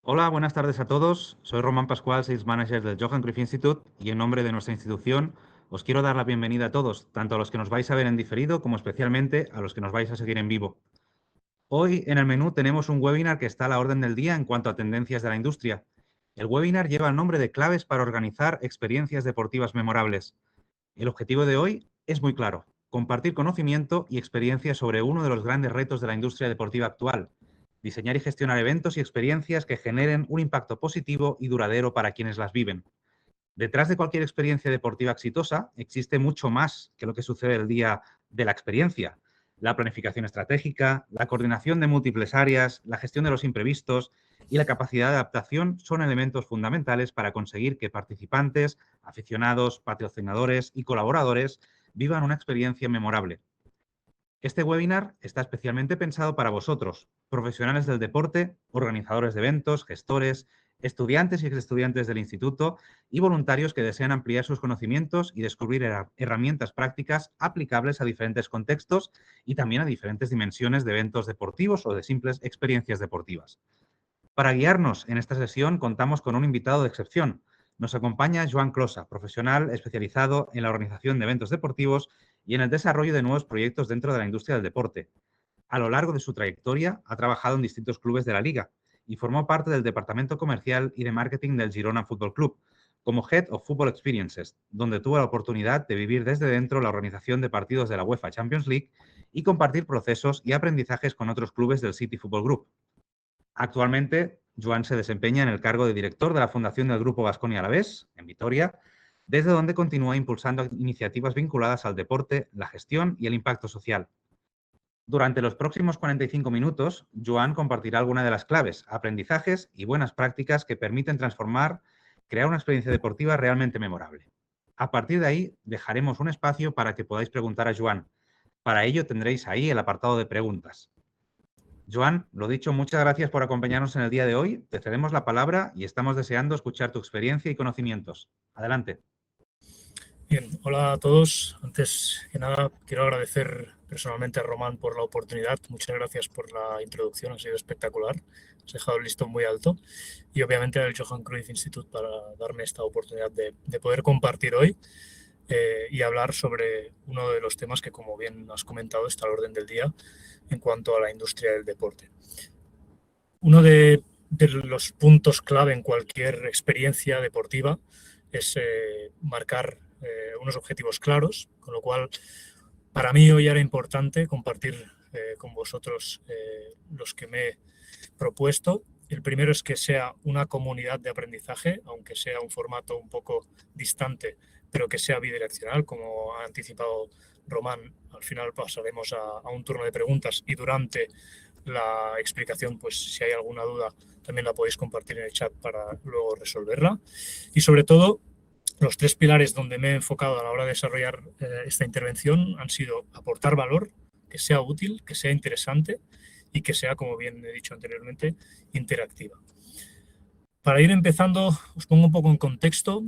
Hola, buenas tardes a todos. Soy Román Pascual, Sales Manager del Johan Cruyff Institute y en nombre de nuestra institución os quiero dar la bienvenida a todos, tanto a los que nos vais a ver en diferido como especialmente a los que nos vais a seguir en vivo. Hoy en el menú tenemos un webinar que está a la orden del día en cuanto a tendencias de la industria. El webinar lleva el nombre de Claves para organizar experiencias deportivas memorables. El objetivo de hoy es muy claro: compartir conocimiento y experiencia sobre uno de los grandes retos de la industria deportiva actual: diseñar y gestionar eventos y experiencias que generen un impacto positivo y duradero para quienes las viven. Detrás de cualquier experiencia deportiva exitosa existe mucho más que lo que sucede el día de la experiencia. La planificación estratégica, la coordinación de múltiples áreas, la gestión de los imprevistos y la capacidad de adaptación son elementos fundamentales para conseguir que participantes, aficionados, patrocinadores y colaboradores vivan una experiencia memorable. Este webinar está especialmente pensado para vosotros, profesionales del deporte, organizadores de eventos, gestores, estudiantes y exestudiantes del instituto y voluntarios que desean ampliar sus conocimientos y descubrir herramientas prácticas aplicables a diferentes contextos y también a diferentes dimensiones de eventos deportivos o de simples experiencias deportivas. Para guiarnos en esta sesión contamos con un invitado de excepción. Nos acompaña Joan Closa, profesional especializado en la organización de eventos deportivos y en el desarrollo de nuevos proyectos dentro de la industria del deporte. A lo largo de su trayectoria ha trabajado en distintos clubes de la liga y formó parte del departamento comercial y de marketing del Girona Fútbol Club, como Head of Football Experiences, donde tuvo la oportunidad de vivir desde dentro la organización de partidos de la UEFA Champions League y compartir procesos y aprendizajes con otros clubes del City Football Group. Actualmente, Joan se desempeña en el cargo de director de la Fundación del Grupo Baskonia Alavés, en Vitoria, desde donde continúa impulsando iniciativas vinculadas al deporte, la gestión y el impacto social. Durante los próximos 45 minutos, Joan compartirá algunas de las claves, aprendizajes y buenas prácticas que permiten crear una experiencia deportiva realmente memorable. A partir de ahí, dejaremos un espacio para que podáis preguntar a Joan. Para ello tendréis ahí el apartado de preguntas. Joan, lo dicho, muchas gracias por acompañarnos en el día de hoy. Te cedemos la palabra y estamos deseando escuchar tu experiencia y conocimientos. Adelante. Bien, hola a todos. Antes que nada, quiero agradecer personalmente a Román por la oportunidad. Muchas gracias por la introducción, ha sido espectacular. Has dejado el listón muy alto. Y obviamente al Johan Cruyff Institute para darme esta oportunidad de poder compartir hoy y hablar sobre uno de los temas que, como bien has comentado, está al orden del día en cuanto a la industria del deporte. Uno de los puntos clave en cualquier experiencia deportiva es marcar unos objetivos claros, con lo cual para mí hoy era importante compartir con vosotros los que me he propuesto. El primero es que sea una comunidad de aprendizaje, aunque sea un formato un poco distante, pero que sea bidireccional, como ha anticipado Román. Al final pasaremos a un turno de preguntas y durante la explicación, pues si hay alguna duda, también la podéis compartir en el chat para luego resolverla. Y sobre todo, los tres pilares donde me he enfocado a la hora de desarrollar esta intervención han sido aportar valor, que sea útil, que sea interesante y que sea, como bien he dicho anteriormente, interactiva. Para ir empezando, os pongo un poco en contexto.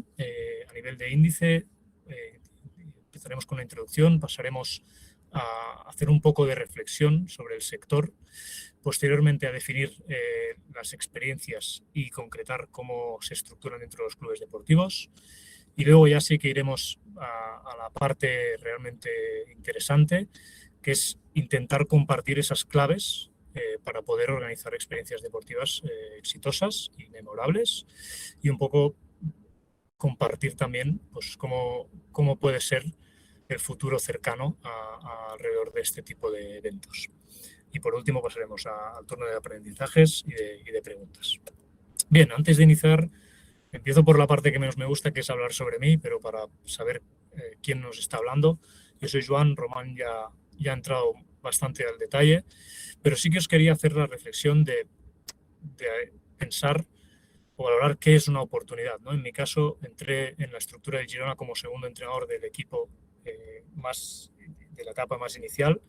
A nivel de índice, empezaremos con la introducción, pasaremos a hacer un poco de reflexión sobre el sector, posteriormente a definir las experiencias y concretar cómo se estructuran dentro de los clubes deportivos. Y luego ya sí que iremos a la parte realmente interesante, que es intentar compartir esas claves para poder organizar experiencias deportivas exitosas y memorables y un poco compartir también pues, cómo puede ser el futuro cercano alrededor de este tipo de eventos. Y por último pasaremos al turno de aprendizajes y de preguntas. Bien, antes de iniciar, empiezo por la parte que menos me gusta, que es hablar sobre mí, pero para saber quién nos está hablando. Yo soy Joan, Román ya ha entrado bastante al detalle, pero sí que os quería hacer la reflexión de pensar o valorar qué es una oportunidad, ¿no? En mi caso, entré en la estructura de Girona como segundo entrenador del equipo de la etapa más inicial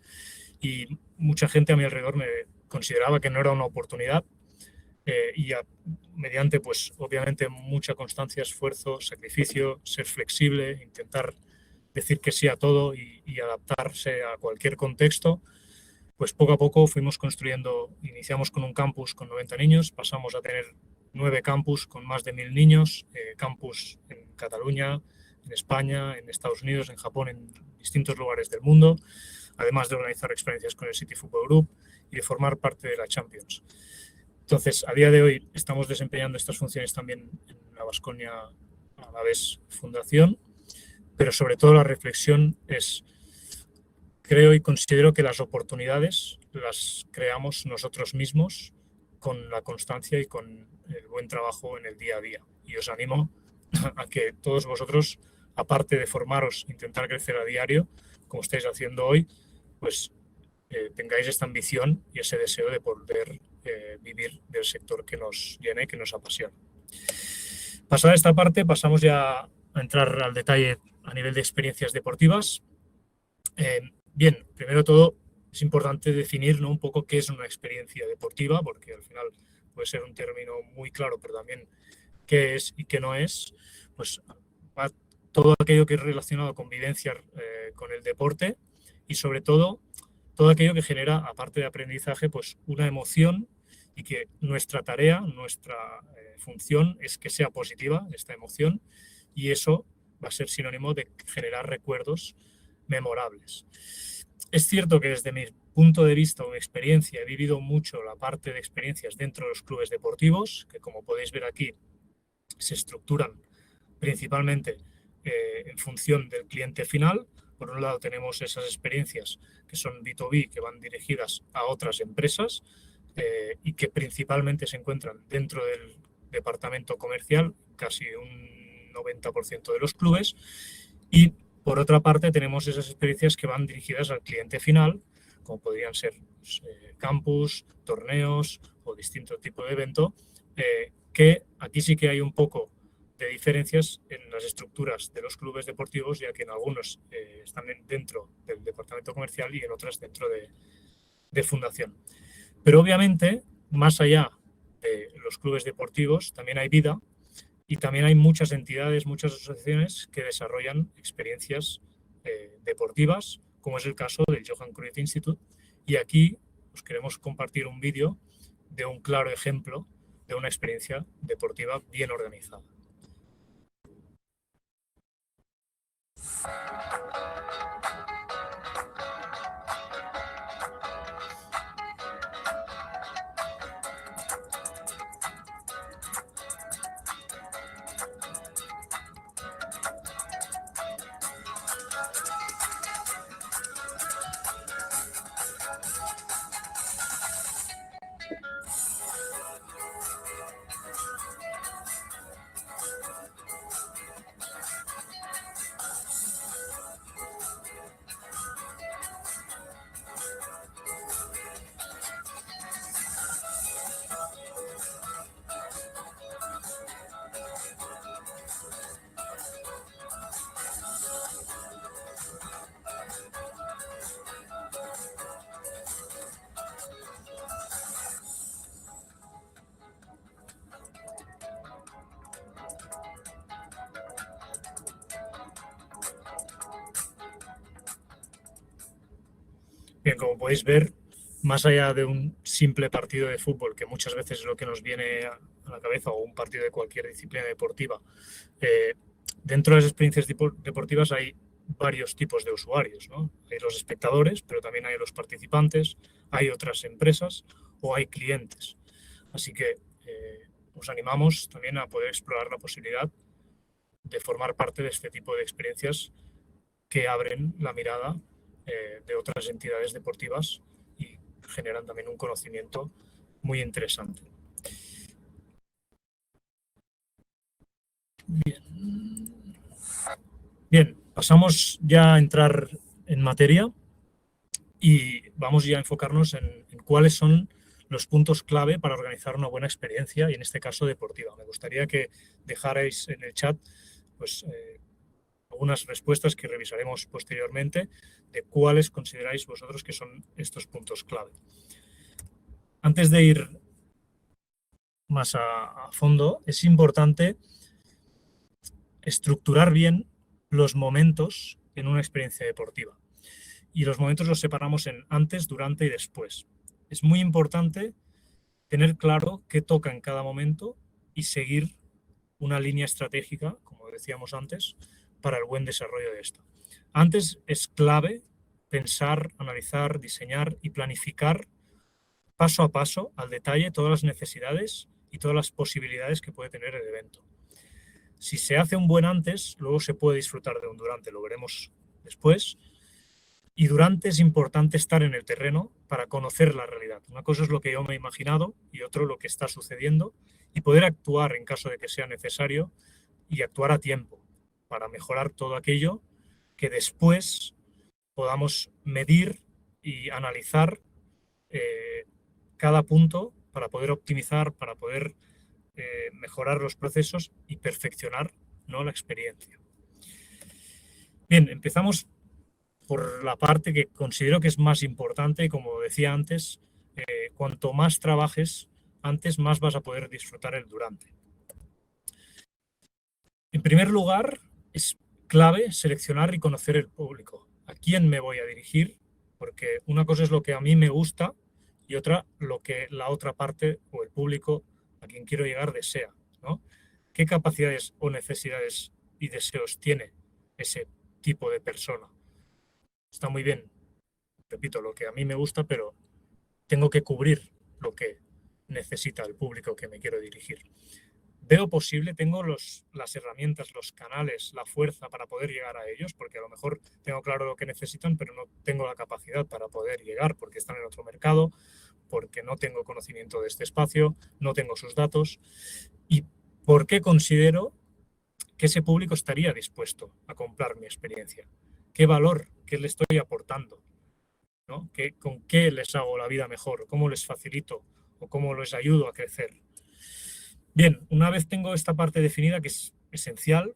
y mucha gente a mi alrededor me consideraba que no era una oportunidad y mediante, pues obviamente, mucha constancia, esfuerzo, sacrificio, ser flexible, intentar decir que sí a todo y adaptarse a cualquier contexto, pues poco a poco fuimos construyendo. Iniciamos con un campus con 90 niños, pasamos a tener 9 campus con más de 1000 niños, campus en Cataluña, en España, en Estados Unidos, en Japón, en distintos lugares del mundo, además de organizar experiencias con el City Football Group y de formar parte de la Champions. Entonces, a día de hoy estamos desempeñando estas funciones también en la Baskonia Alavés Fundación, pero sobre todo la reflexión es, creo y considero que las oportunidades las creamos nosotros mismos con la constancia y con el buen trabajo en el día a día. Y os animo a que todos vosotros, aparte de formaros, intentar crecer a diario, como estáis haciendo hoy, pues tengáis esta ambición y ese deseo de poder vivir del sector que nos llene, que nos apasiona. Pasada esta parte, pasamos ya a entrar al detalle a nivel de experiencias deportivas. Bien, primero de todo, es importante definir, ¿no?, un poco qué es una experiencia deportiva, porque al final puede ser un término muy claro, pero también qué es y qué no es. Pues va todo aquello que es relacionado con vivencia con el deporte y sobre todo aquello que genera, aparte de aprendizaje, pues una emoción, y que nuestra tarea, nuestra función es que sea positiva esta emoción, y eso va a ser sinónimo de generar recuerdos memorables. Es cierto que desde mi punto de vista o mi experiencia he vivido mucho la parte de experiencias dentro de los clubes deportivos, que como podéis ver aquí se estructuran principalmente en función del cliente final. Por un lado tenemos esas experiencias que son B2B, que van dirigidas a otras empresas y que principalmente se encuentran dentro del departamento comercial, casi un 90% de los clubes. Y por otra parte tenemos esas experiencias que van dirigidas al cliente final, como podrían ser campus, torneos o distintos tipos de evento, que aquí sí que hay un poco de diferencias en las estructuras de los clubes deportivos, ya que en algunos están dentro del departamento comercial y en otras dentro de fundación. Pero obviamente, más allá de los clubes deportivos, también hay vida y también hay muchas entidades, muchas asociaciones que desarrollan experiencias deportivas, como es el caso del Johan Cruyff Institute. Y aquí os queremos compartir un vídeo de un claro ejemplo de una experiencia deportiva bien organizada. Bien, como podéis ver, más allá de un simple partido de fútbol, que muchas veces es lo que nos viene a la cabeza, o un partido de cualquier disciplina deportiva, dentro de las experiencias deportivas hay varios tipos de usuarios, ¿no? Hay los espectadores, pero también hay los participantes, hay otras empresas o hay clientes. Así que os animamos también a poder explorar la posibilidad de formar parte de este tipo de experiencias que abren la mirada de otras entidades deportivas y generan también un conocimiento muy interesante. Bien, pasamos ya a entrar en materia y vamos ya a enfocarnos en cuáles son los puntos clave para organizar una buena experiencia, y en este caso deportiva. Me gustaría que dejarais en el chat pues, algunas respuestas que revisaremos posteriormente de cuáles consideráis vosotros que son estos puntos clave. Antes de ir más a fondo, es importante estructurar bien los momentos en una experiencia deportiva. Y los momentos los separamos en antes, durante y después. Es muy importante tener claro qué toca en cada momento y seguir una línea estratégica, como decíamos antes, para el buen desarrollo de esto. Antes es clave pensar, analizar, diseñar y planificar paso a paso, al detalle, todas las necesidades y todas las posibilidades que puede tener el evento. Si se hace un buen antes, luego se puede disfrutar de un durante, lo veremos después. Y durante es importante estar en el terreno para conocer la realidad. Una cosa es lo que yo me he imaginado y otro lo que está sucediendo y poder actuar en caso de que sea necesario y actuar a tiempo para mejorar todo aquello que después podamos medir y analizar cada punto para poder optimizar, para poder mejorar los procesos y perfeccionar, ¿no?, la experiencia. Bien, empezamos por la parte que considero que es más importante. Como decía antes, cuanto más trabajes antes, más vas a poder disfrutar el durante. En primer lugar, es clave seleccionar y conocer el público. ¿A quién me voy a dirigir? Porque una cosa es lo que a mí me gusta y otra lo que la otra parte o el público a quien quiero llegar desea, ¿no? ¿Qué capacidades o necesidades y deseos tiene ese tipo de persona? Está muy bien, repito, lo que a mí me gusta, pero tengo que cubrir lo que necesita el público que me quiero dirigir. Veo posible, tengo las herramientas, los canales, la fuerza para poder llegar a ellos, porque a lo mejor tengo claro lo que necesitan, pero no tengo la capacidad para poder llegar porque están en otro mercado, porque no tengo conocimiento de este espacio, no tengo sus datos. ¿Y por qué considero que ese público estaría dispuesto a comprar mi experiencia? ¿Qué valor, qué le estoy aportando? ¿No? ¿Con qué les hago la vida mejor? ¿Cómo les facilito o cómo les ayudo a crecer? Bien, una vez tengo esta parte definida, que es esencial,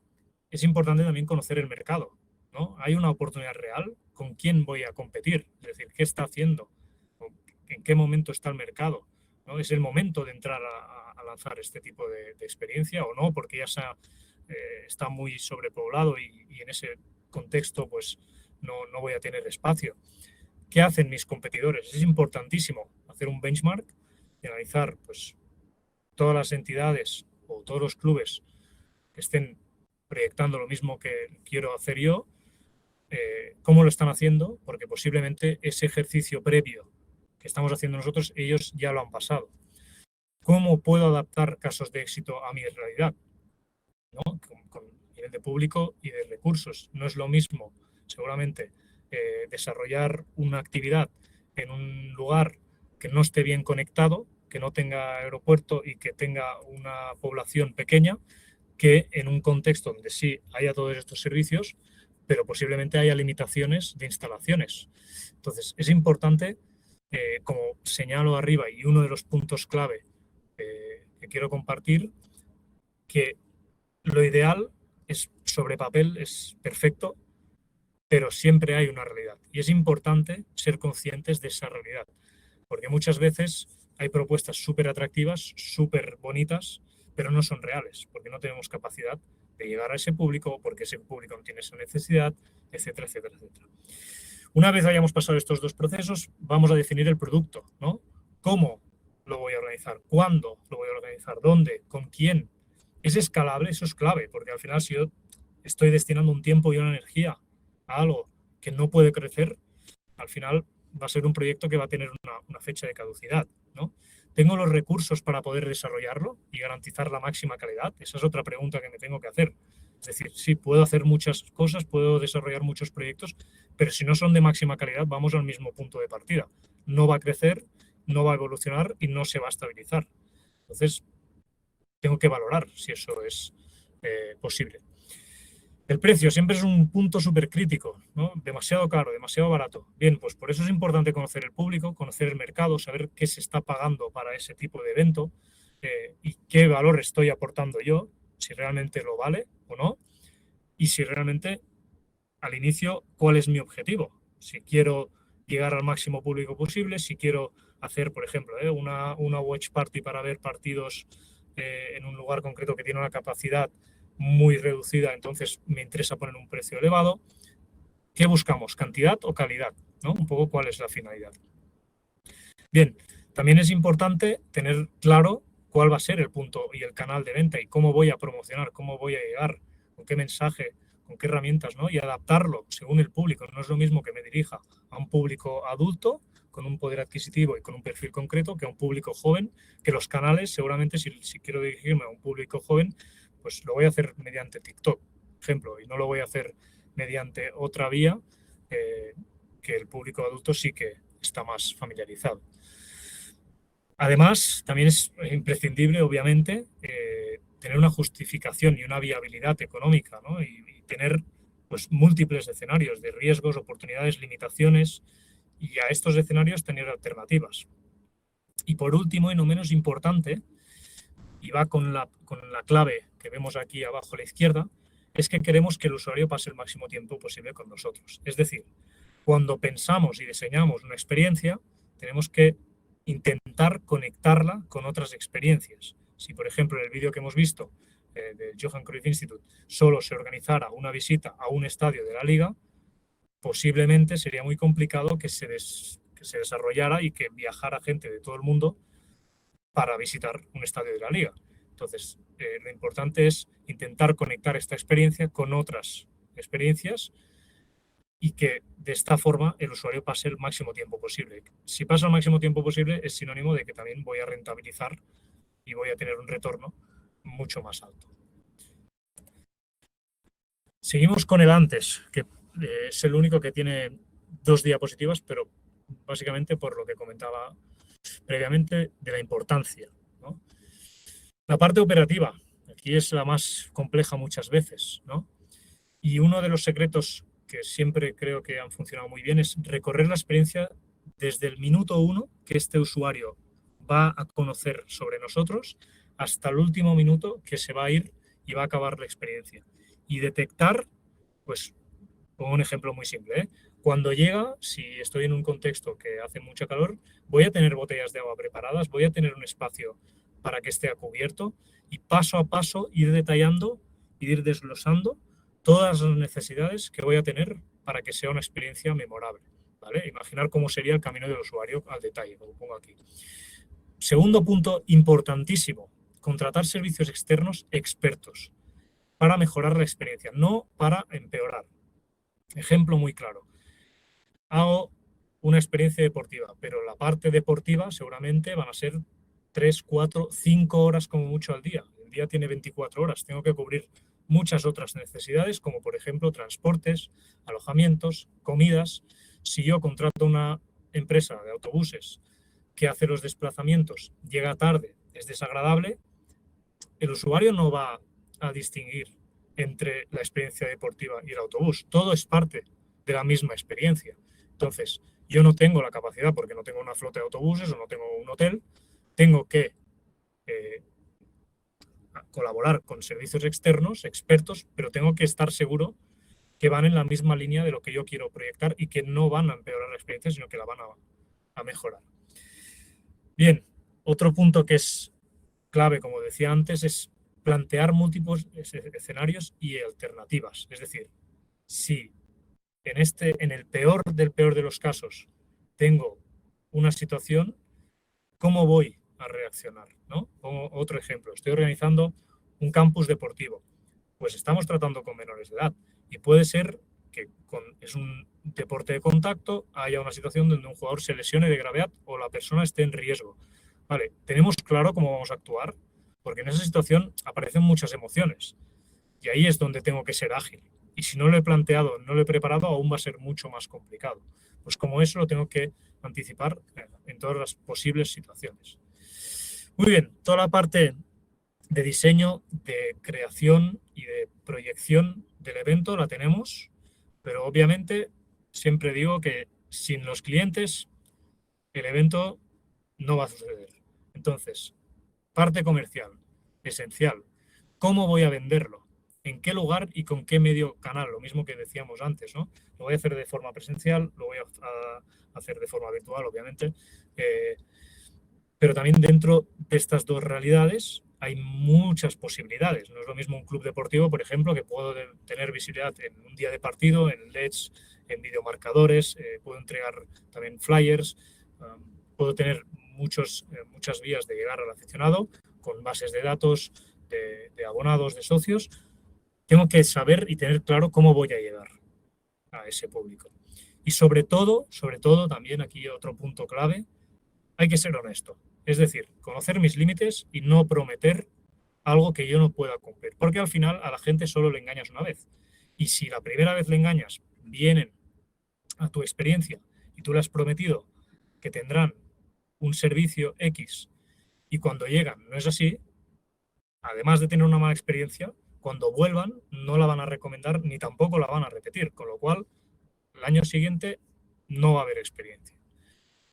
es importante también conocer el mercado, ¿no? ¿Hay una oportunidad real? ¿Con quién voy a competir? Es decir, ¿qué está haciendo? ¿En qué momento está el mercado? ¿No? ¿Es el momento de entrar a lanzar este tipo de experiencia o no? Porque ya está muy sobrepoblado y en ese contexto pues no voy a tener espacio. ¿Qué hacen mis competidores? Es importantísimo hacer un benchmark y analizar pues todas las entidades o todos los clubes que estén proyectando lo mismo que quiero hacer yo, cómo lo están haciendo, porque posiblemente ese ejercicio previo que estamos haciendo nosotros, ellos ya lo han pasado. ¿Cómo puedo adaptar casos de éxito a mi realidad? ¿No? Con nivel de público y de recursos. No es lo mismo, seguramente, desarrollar una actividad en un lugar que no esté bien conectado, que no tenga aeropuerto y que tenga una población pequeña, que en un contexto donde sí haya todos estos servicios, pero posiblemente haya limitaciones de instalaciones. Entonces, es importante, como señalo arriba, y uno de los puntos clave que quiero compartir, que lo ideal es, sobre papel, es perfecto, pero siempre hay una realidad. Y es importante ser conscientes de esa realidad, porque muchas veces hay propuestas súper atractivas, súper bonitas, pero no son reales, porque no tenemos capacidad de llegar a ese público, porque ese público no tiene esa necesidad, etcétera, etcétera, etcétera. Una vez hayamos pasado estos dos procesos, vamos a definir el producto, ¿no? ¿Cómo lo voy a organizar? ¿Cuándo lo voy a organizar? ¿Dónde? ¿Con quién? ¿Es escalable? Eso es clave, porque al final si yo estoy destinando un tiempo y una energía a algo que no puede crecer, al final va a ser un proyecto que va a tener una fecha de caducidad, ¿no? ¿Tengo los recursos para poder desarrollarlo y garantizar la máxima calidad? Esa es otra pregunta que me tengo que hacer. Es decir, sí, puedo hacer muchas cosas, puedo desarrollar muchos proyectos, pero si no son de máxima calidad, vamos al mismo punto de partida. No va a crecer, no va a evolucionar y no se va a estabilizar. Entonces, tengo que valorar si eso es posible. El precio siempre es un punto súper crítico, ¿no? Demasiado caro, demasiado barato. Bien, pues por eso es importante conocer el público, conocer el mercado, saber qué se está pagando para ese tipo de evento y qué valor estoy aportando yo, si realmente lo vale o no, y si realmente al inicio cuál es mi objetivo. Si quiero llegar al máximo público posible, si quiero hacer, por ejemplo, una watch party para ver partidos en un lugar concreto que tiene una capacidad muy reducida, entonces me interesa poner un precio elevado. ¿Qué buscamos? ¿Cantidad o calidad? ¿No? Un poco cuál es la finalidad. Bien, también es importante tener claro cuál va a ser el punto y el canal de venta y cómo voy a promocionar, cómo voy a llegar, con qué mensaje, con qué herramientas, ¿no? Y adaptarlo según el público. No es lo mismo que me dirija a un público adulto con un poder adquisitivo y con un perfil concreto que a un público joven, que los canales seguramente si quiero dirigirme a un público joven, pues lo voy a hacer mediante TikTok, ejemplo, y no lo voy a hacer mediante otra vía que el público adulto sí que está más familiarizado. Además, también es imprescindible, obviamente, tener una justificación y una viabilidad económica, ¿no? y tener pues, múltiples escenarios de riesgos, oportunidades, limitaciones, y a estos escenarios tener alternativas. Y por último, y no menos importante, y va con la clave que vemos aquí abajo a la izquierda, es que queremos que el usuario pase el máximo tiempo posible con nosotros. Es decir, cuando pensamos y diseñamos una experiencia, tenemos que intentar conectarla con otras experiencias. Si, por ejemplo, en el vídeo que hemos visto del Johan Cruyff Institute solo se organizara una visita a un estadio de la Liga, posiblemente sería muy complicado que se desarrollara y que viajara gente de todo el mundo para visitar un estadio de la Liga. Entonces, lo importante es intentar conectar esta experiencia con otras experiencias y que de esta forma el usuario pase el máximo tiempo posible. Si pasa el máximo tiempo posible es sinónimo de que también voy a rentabilizar y voy a tener un retorno mucho más alto. Seguimos con el antes, que es el único que tiene 2 diapositivas, pero básicamente por lo que comentaba previamente de la importancia, ¿no? La parte operativa, aquí es la más compleja muchas veces, ¿no? Y uno de los secretos que siempre creo que han funcionado muy bien es recorrer la experiencia desde el minuto 1 que este usuario va a conocer sobre nosotros hasta el último minuto que se va a ir y va a acabar la experiencia. Y detectar, pues, pongo un ejemplo muy simple, ¿eh? Cuando llega, si estoy en un contexto que hace mucho calor, voy a tener botellas de agua preparadas, voy a tener un espacio para que esté a cubierto y paso a paso ir detallando, ir desglosando todas las necesidades que voy a tener para que sea una experiencia memorable, ¿vale? Imaginar cómo sería el camino del usuario al detalle, como pongo aquí. Segundo punto importantísimo, contratar servicios externos expertos para mejorar la experiencia, no para empeorar. Ejemplo muy claro. Hago una experiencia deportiva, pero la parte deportiva seguramente van a ser 3, 4, 5 horas como mucho al día. El día tiene 24 horas. Tengo que cubrir muchas otras necesidades, como por ejemplo transportes, alojamientos, comidas. Si yo contrato una empresa de autobuses que hace los desplazamientos, llega tarde, es desagradable, el usuario no va a distinguir entre la experiencia deportiva y el autobús. Todo es parte de la misma experiencia. Entonces, yo no tengo la capacidad, porque no tengo una flota de autobuses o no tengo un hotel, tengo que colaborar con servicios externos, expertos, pero tengo que estar seguro que van en la misma línea de lo que yo quiero proyectar y que no van a empeorar la experiencia, sino que la van a mejorar. Bien, otro punto que es clave, como decía antes, es plantear múltiples escenarios y alternativas. Es decir, si en el peor de los casos tengo una situación, ¿cómo voy a reaccionar? ¿No? Pongo otro ejemplo. Estoy organizando un campus deportivo. Pues estamos tratando con menores de edad y puede ser que es un deporte de contacto, haya una situación donde un jugador se lesione de gravedad o la persona esté en riesgo. Vale, tenemos claro cómo vamos a actuar, porque en esa situación aparecen muchas emociones y ahí es donde tengo que ser ágil. Y si no lo he planteado, no lo he preparado, aún va a ser mucho más complicado. Pues como eso lo tengo que anticipar en todas las posibles situaciones. Muy bien, toda la parte de diseño, de creación y de proyección del evento la tenemos, pero obviamente siempre digo que sin los clientes el evento no va a suceder. Entonces, parte comercial, esencial. ¿Cómo voy a venderlo? ¿En qué lugar y con qué medio canal? Lo mismo que decíamos antes, ¿no? Lo voy a hacer de forma presencial, lo voy a hacer de forma virtual, obviamente, pero también dentro de estas dos realidades hay muchas posibilidades. No es lo mismo un club deportivo, por ejemplo, que puedo tener visibilidad en un día de partido, en LEDs, en videomarcadores, puedo entregar también flyers, puedo tener muchas vías de llegar al aficionado, con bases de datos, de abonados, de socios. Tengo que saber y tener claro cómo voy a llegar a ese público. Y sobre todo, también aquí otro punto clave, hay que ser honesto. Es decir, conocer mis límites y no prometer algo que yo no pueda cumplir. Porque al final a la gente solo le engañas una vez. Y si la primera vez le engañas, vienen a tu experiencia y tú le has prometido que tendrán un servicio X y cuando llegan no es así, además de tener una mala experiencia, cuando vuelvan no la van a recomendar ni tampoco la van a repetir, con lo cual el año siguiente no va a haber experiencia.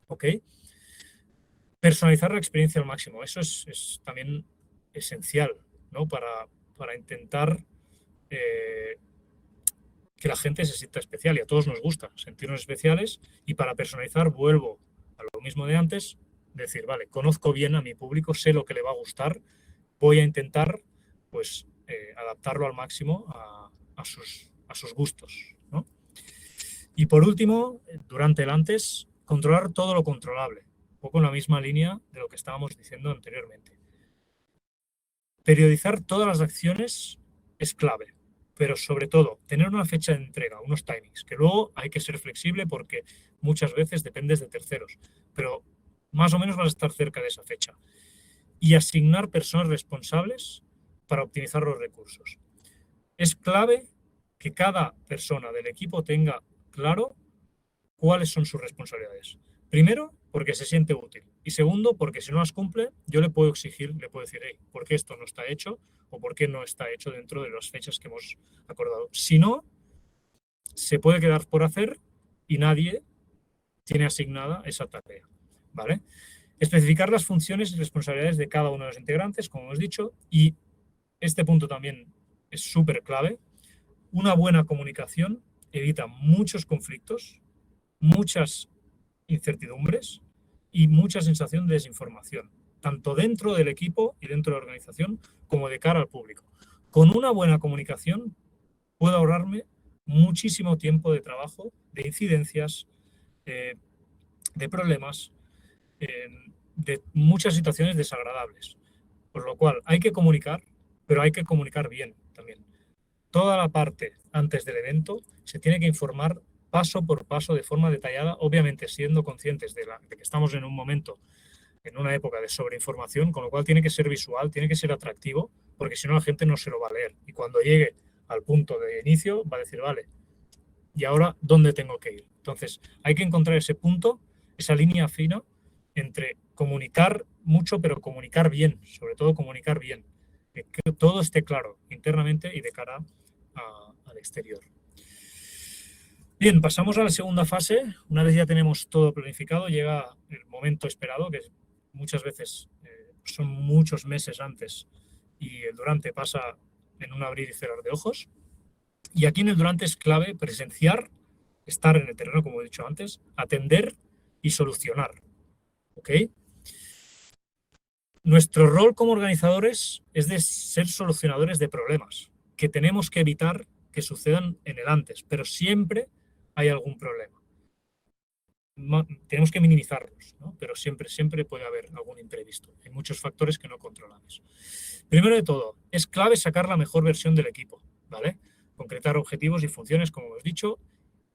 ¿Ok? Personalizar la experiencia al máximo, eso es también esencial, ¿no? Para intentar que la gente se sienta especial, y a todos nos gusta sentirnos especiales, y para personalizar vuelvo a lo mismo de antes, decir, vale, conozco bien a mi público, sé lo que le va a gustar, voy a intentar pues adaptarlo al máximo a sus gustos, ¿no? Y por último, durante el antes, controlar todo lo controlable, un poco en la misma línea de lo que estábamos diciendo anteriormente. Periodizar todas las acciones es clave, pero sobre todo tener una fecha de entrega, unos timings, que luego hay que ser flexible porque muchas veces dependes de terceros, pero más o menos vas a estar cerca de esa fecha. Y asignar personas responsables para optimizar los recursos. Es clave que cada persona del equipo tenga claro cuáles son sus responsabilidades. Primero, porque se siente útil. Y segundo, porque si no las cumple, yo le puedo exigir, le puedo decir, hey, ¿por qué esto no está hecho? O ¿por qué no está hecho dentro de las fechas que hemos acordado? Si no, se puede quedar por hacer y nadie tiene asignada esa tarea. ¿Vale? Especificar las funciones y responsabilidades de cada uno de los integrantes, como hemos dicho, y este punto también es súper clave. Una buena comunicación evita muchos conflictos, muchas incertidumbres y mucha sensación de desinformación, tanto dentro del equipo y dentro de la organización como de cara al público. Con una buena comunicación puedo ahorrarme muchísimo tiempo de trabajo, de incidencias, de problemas, de muchas situaciones desagradables. Por lo cual hay que comunicar, pero hay que comunicar bien también. Toda la parte antes del evento se tiene que informar paso por paso de forma detallada, obviamente siendo conscientes de que estamos en un momento, en una época de sobreinformación, con lo cual tiene que ser visual, tiene que ser atractivo, porque si no la gente no se lo va a leer. Y cuando llegue al punto de inicio va a decir, vale, ¿y ahora dónde tengo que ir? Entonces hay que encontrar ese punto, esa línea fina entre comunicar mucho, pero comunicar bien, sobre todo comunicar bien, que todo esté claro internamente y de cara al exterior. Bien, pasamos a la segunda fase. Una vez ya tenemos todo planificado, llega el momento esperado, que muchas veces son muchos meses antes y el durante pasa en un abrir y cerrar de ojos. Y aquí en el durante es clave presenciar, estar en el terreno, como he dicho antes, atender y solucionar. ¿Ok? Nuestro rol como organizadores es de ser solucionadores de problemas, que tenemos que evitar que sucedan en el antes, pero siempre hay algún problema. Tenemos que minimizarlos, ¿no? Pero siempre puede haber algún imprevisto. Hay muchos factores que no controlamos. Primero de todo, es clave sacar la mejor versión del equipo, ¿vale? Concretar objetivos y funciones, como hemos dicho,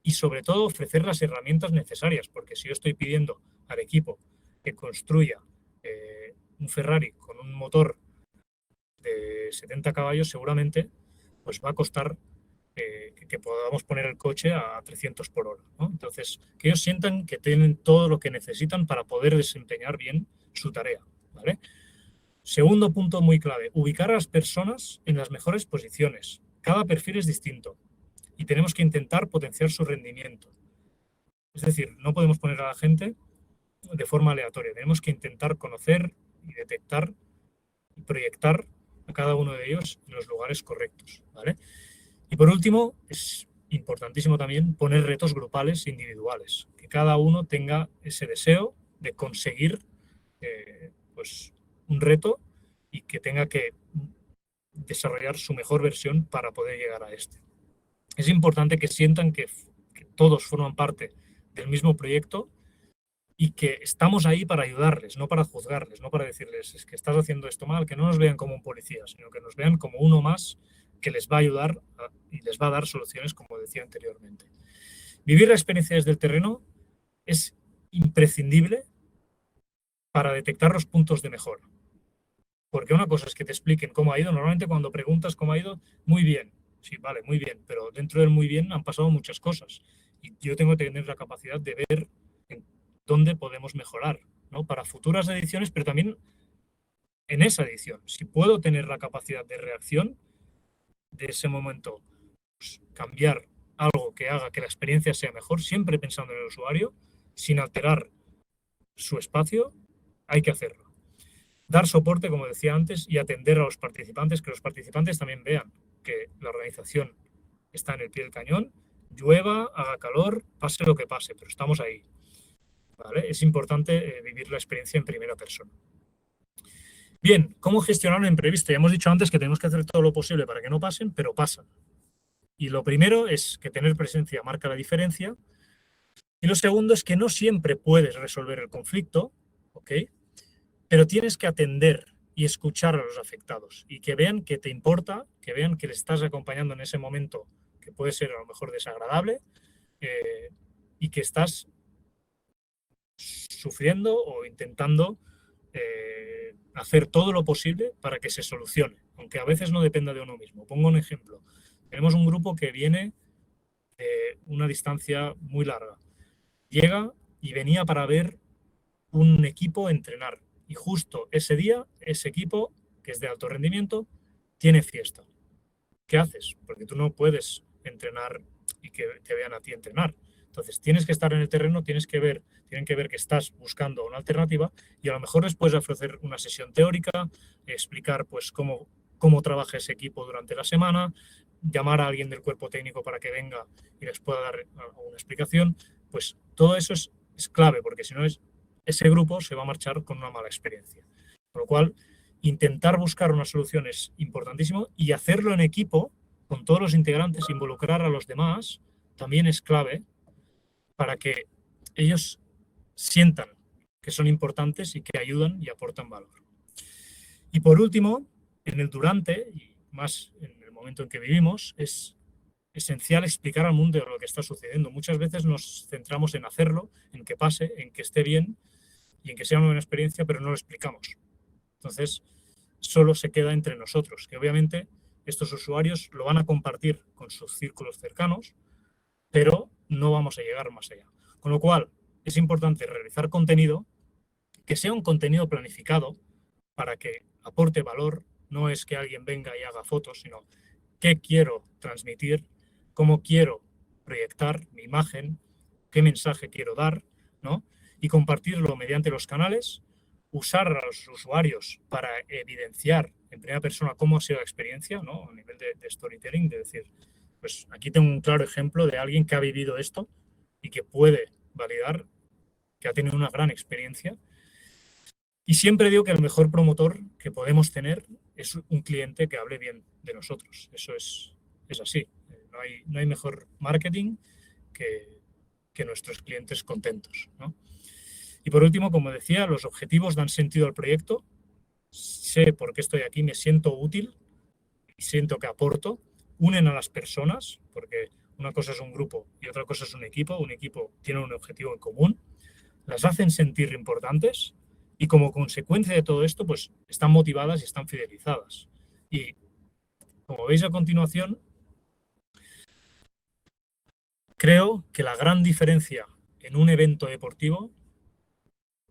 y sobre todo ofrecer las herramientas necesarias, porque si yo estoy pidiendo al equipo que construya un Ferrari con un motor de 70 caballos, seguramente pues va a costar que podamos poner el coche a 300 por hora, ¿no? Entonces, que ellos sientan que tienen todo lo que necesitan para poder desempeñar bien su tarea, ¿vale? Segundo punto muy clave, ubicar a las personas en las mejores posiciones. Cada perfil es distinto y tenemos que intentar potenciar su rendimiento. Es decir, no podemos poner a la gente de forma aleatoria. Tenemos que intentar conocer y detectar y proyectar a cada uno de ellos en los lugares correctos, ¿vale? Y por último, es importantísimo también poner retos grupales e individuales, que cada uno tenga ese deseo de conseguir pues un reto y que tenga que desarrollar su mejor versión para poder llegar a este. Es importante que sientan que todos forman parte del mismo proyecto y que estamos ahí para ayudarles, no para juzgarles, no para decirles es que estás haciendo esto mal, que no nos vean como un policía, sino que nos vean como uno más que les va a ayudar y les va a dar soluciones, como decía anteriormente. Vivir la experiencia desde el terreno es imprescindible para detectar los puntos de mejora. Porque una cosa es que te expliquen cómo ha ido. Normalmente cuando preguntas cómo ha ido, muy bien. Sí, vale, muy bien. Pero dentro del muy bien han pasado muchas cosas. Y yo tengo que tener la capacidad de ver en dónde podemos mejorar, ¿no? Para futuras ediciones, pero también en esa edición. Si puedo tener la capacidad de reacción de ese momento, pues, cambiar algo que haga que la experiencia sea mejor, siempre pensando en el usuario, sin alterar su espacio, hay que hacerlo. Dar soporte, como decía antes, y atender a los participantes, que los participantes también vean que la organización está en el pie del cañón, llueva, haga calor, pase lo que pase, pero estamos ahí. ¿Vale? Es importante vivir la experiencia en primera persona. Bien, ¿cómo gestionar un imprevisto? Ya hemos dicho antes que tenemos que hacer todo lo posible para que no pasen, pero pasan. Y lo primero es que tener presencia marca la diferencia. Y lo segundo es que no siempre puedes resolver el conflicto, ¿ok? Pero tienes que atender y escuchar a los afectados y que vean que te importa, que vean que les estás acompañando en ese momento que puede ser a lo mejor desagradable y que estás sufriendo o intentando hacer todo lo posible para que se solucione, aunque a veces no dependa de uno mismo. Pongo un ejemplo. Tenemos un grupo que viene de una distancia muy larga. Llega y venía para ver un equipo entrenar. Y justo ese día, ese equipo, que es de alto rendimiento, tiene fiesta. ¿Qué haces? Porque tú no puedes entrenar y que te vean a ti entrenar. Entonces, tienes que estar en el terreno, tienen que ver que estás buscando una alternativa y a lo mejor les puedes ofrecer una sesión teórica, explicar pues cómo trabaja ese equipo durante la semana, llamar a alguien del cuerpo técnico para que venga y les pueda dar una explicación. Pues todo eso es clave, porque si no ese grupo se va a marchar con una mala experiencia. Con lo cual, intentar buscar una solución es importantísimo y hacerlo en equipo, con todos los integrantes, involucrar a los demás, también es clave para que ellos sientan que son importantes y que ayudan y aportan valor. Y por último, en el durante, y más en el momento en que vivimos, es esencial explicar al mundo lo que está sucediendo. Muchas veces nos centramos en hacerlo, en que pase, en que esté bien y en que sea una buena experiencia, pero no lo explicamos. Entonces, solo se queda entre nosotros, que obviamente estos usuarios lo van a compartir con sus círculos cercanos, pero no vamos a llegar más allá. Con lo cual, es importante realizar contenido que sea un contenido planificado para que aporte valor. No es que alguien venga y haga fotos, sino qué quiero transmitir, cómo quiero proyectar mi imagen, qué mensaje quiero dar, ¿no? Y compartirlo mediante los canales, usar a los usuarios para evidenciar en primera persona cómo ha sido la experiencia, ¿no? A nivel de storytelling, de decir, pues aquí tengo un claro ejemplo de alguien que ha vivido esto y que puede validar que ha tenido una gran experiencia. Y siempre digo que el mejor promotor que podemos tener es un cliente que hable bien de nosotros. Eso es así. No hay mejor marketing que nuestros clientes contentos, ¿no? Y por último, como decía, los objetivos dan sentido al proyecto. Sé por qué estoy aquí, me siento útil y siento que aporto. Unen a las personas, porque una cosa es un grupo y otra cosa es un equipo. Un equipo tiene un objetivo en común. Las hacen sentir importantes y como consecuencia de todo esto, pues están motivadas y están fidelizadas. Y como veis a continuación, creo que la gran diferencia en un evento deportivo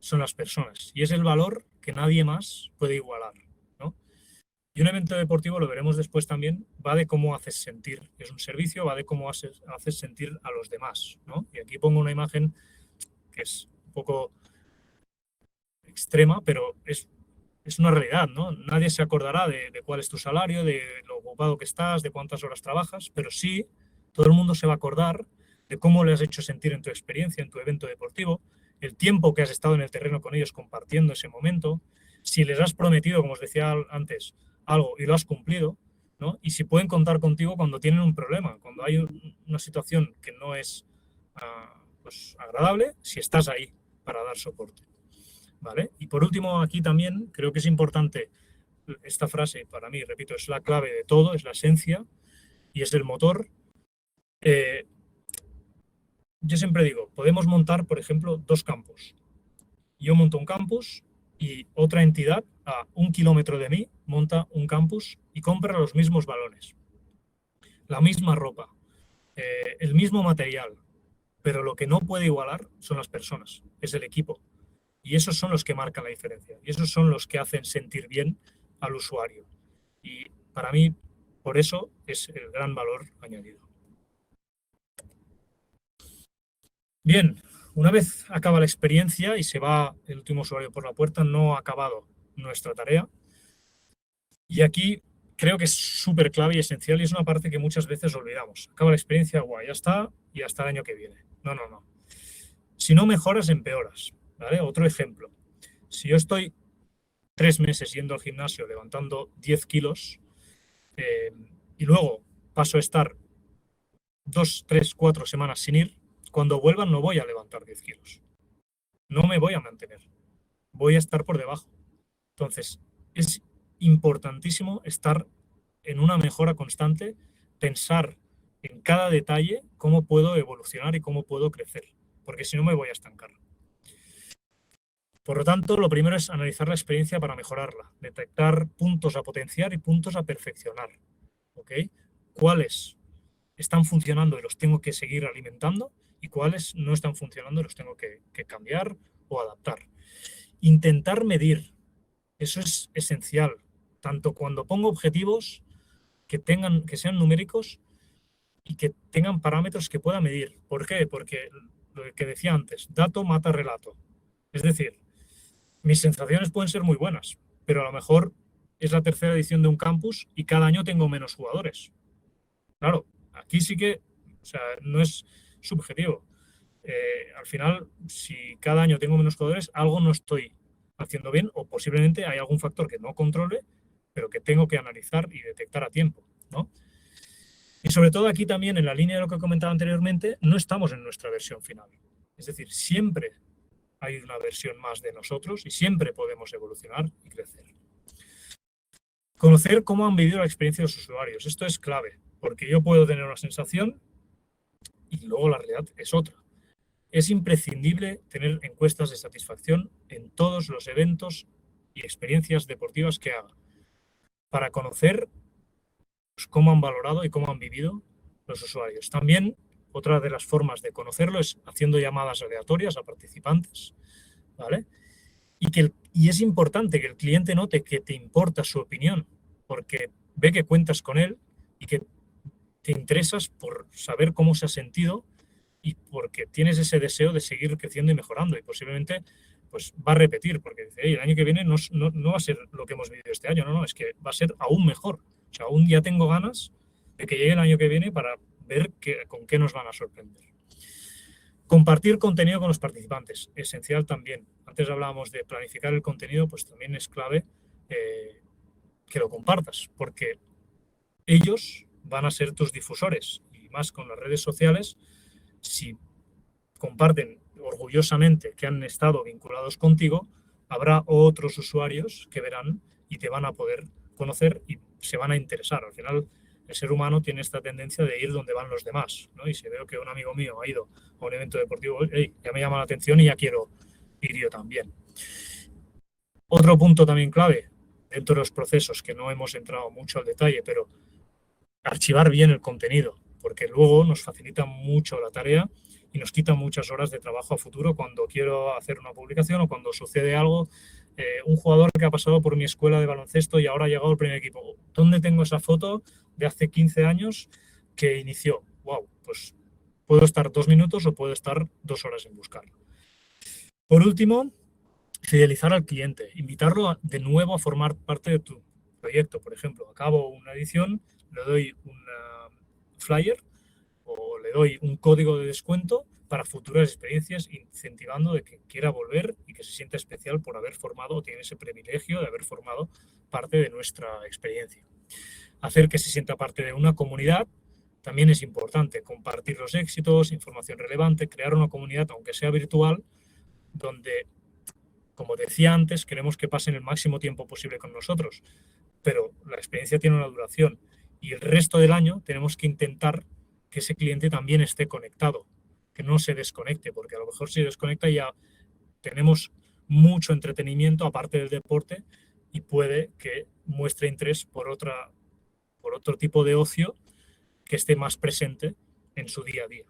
son las personas y es el valor que nadie más puede igualar, ¿no? Y un evento deportivo, lo veremos después también, va de cómo haces sentir. Es un servicio, va de cómo haces sentir a los demás, ¿no? Y aquí pongo una imagen que es un poco extrema, pero es una realidad, ¿no? Nadie se acordará de cuál es tu salario, de lo ocupado que estás, de cuántas horas trabajas, pero sí, todo el mundo se va a acordar de cómo le has hecho sentir en tu experiencia, en tu evento deportivo, el tiempo que has estado en el terreno con ellos compartiendo ese momento, si les has prometido, como os decía antes, algo y lo has cumplido, ¿no? Y si pueden contar contigo cuando tienen un problema, cuando hay una situación que no es pues, agradable, si estás ahí, para dar soporte, ¿vale? Y por último, aquí también creo que es importante esta frase, para mí, repito, es la clave de todo, es la esencia y es el motor. Yo siempre digo, podemos montar, por ejemplo, 2 campus. Yo monto un campus y otra entidad a 1 kilómetro de mí monta un campus y compra los mismos balones, la misma ropa, el mismo material, pero lo que no puede igualar son las personas, es el equipo. Y esos son los que marcan la diferencia. Y esos son los que hacen sentir bien al usuario. Y para mí, por eso es el gran valor añadido. Bien, una vez acaba la experiencia y se va el último usuario por la puerta, no ha acabado nuestra tarea. Y aquí creo que es súper clave y esencial y es una parte que muchas veces olvidamos. Acaba la experiencia, guay, ya está, y hasta el año que viene. No, no, no. Si no mejoras, empeoras. ¿Vale? Otro ejemplo. Si yo estoy 3 meses yendo al gimnasio levantando 10 kilos y luego paso a estar 2, 3, 4 semanas sin ir, cuando vuelvan no voy a levantar 10 kilos. No me voy a mantener. Voy a estar por debajo. Entonces, es importantísimo estar en una mejora constante, pensar en cada detalle cómo puedo evolucionar y cómo puedo crecer, porque si no me voy a estancar. Por lo tanto, lo primero es analizar la experiencia para mejorarla, detectar puntos a potenciar y puntos a perfeccionar. ¿Ok? ¿Cuáles están funcionando y los tengo que seguir alimentando? Y cuáles no están funcionando y los tengo que cambiar o adaptar. Intentar medir. Eso es esencial. Tanto cuando pongo objetivos que sean numéricos y que tengan parámetros que pueda medir. ¿Por qué? Porque lo que decía antes, dato mata relato. Es decir, mis sensaciones pueden ser muy buenas, pero a lo mejor es la tercera edición de un campus y cada año tengo menos jugadores. Claro, aquí sí que, o sea, no es subjetivo. Al final, si cada año tengo menos jugadores, algo no estoy haciendo bien o posiblemente hay algún factor que no controle, pero que tengo que analizar y detectar a tiempo, ¿no? Y sobre todo aquí también, en la línea de lo que he comentado anteriormente, no estamos en nuestra versión final. Es decir, siempre hay una versión más de nosotros y siempre podemos evolucionar y crecer. Conocer cómo han vivido la experiencia de los usuarios. Esto es clave, porque yo puedo tener una sensación y luego la realidad es otra. Es imprescindible tener encuestas de satisfacción en todos los eventos y experiencias deportivas que haga, para conocer cómo han valorado y cómo han vivido los usuarios. También, otra de las formas de conocerlo es haciendo llamadas aleatorias a participantes, ¿vale? Y es importante que el cliente note que te importa su opinión, porque ve que cuentas con él y que te interesas por saber cómo se ha sentido y porque tienes ese deseo de seguir creciendo y mejorando y posiblemente pues va a repetir, porque dice, el año que viene no va a ser lo que hemos vivido este año, no, es que va a ser aún mejor. O sea, aún ya tengo ganas de que llegue el año que viene para ver con qué nos van a sorprender. Compartir contenido con los participantes, esencial también. Antes hablábamos de planificar el contenido, pues también es clave que lo compartas, porque ellos van a ser tus difusores y más con las redes sociales. Si comparten orgullosamente que han estado vinculados contigo, habrá otros usuarios que verán y te van a poder conocer y se van a interesar. Al final, el ser humano tiene esta tendencia de ir donde van los demás, ¿no? Y si veo que un amigo mío ha ido a un evento deportivo, hey, ya me llama la atención y ya quiero ir yo también. Otro punto también clave dentro de los procesos, que no hemos entrado mucho al detalle, pero archivar bien el contenido, porque luego nos facilita mucho la tarea y nos quita muchas horas de trabajo a futuro cuando quiero hacer una publicación o cuando sucede algo. Un jugador que ha pasado por mi escuela de baloncesto y ahora ha llegado al primer equipo. ¿Dónde tengo esa foto de hace 15 años que inició? Wow, pues puedo estar 2 minutos o puedo estar 2 horas en buscarlo. Por último, fidelizar al cliente, invitarlo de nuevo a formar parte de tu proyecto. Por ejemplo, acabo una edición, le doy un flyer o le doy un código de descuento para futuras experiencias, incentivando de que quiera volver y que se sienta especial por haber formado o tiene ese privilegio de haber formado parte de nuestra experiencia. Hacer que se sienta parte de una comunidad también es importante. Compartir los éxitos, información relevante, crear una comunidad, aunque sea virtual, donde, como decía antes, queremos que pasen el máximo tiempo posible con nosotros, pero la experiencia tiene una duración y el resto del año tenemos que intentar que ese cliente también esté conectado, que no se desconecte, porque a lo mejor si desconecta ya tenemos mucho entretenimiento aparte del deporte y puede que muestre interés por otro tipo de ocio que esté más presente en su día a día.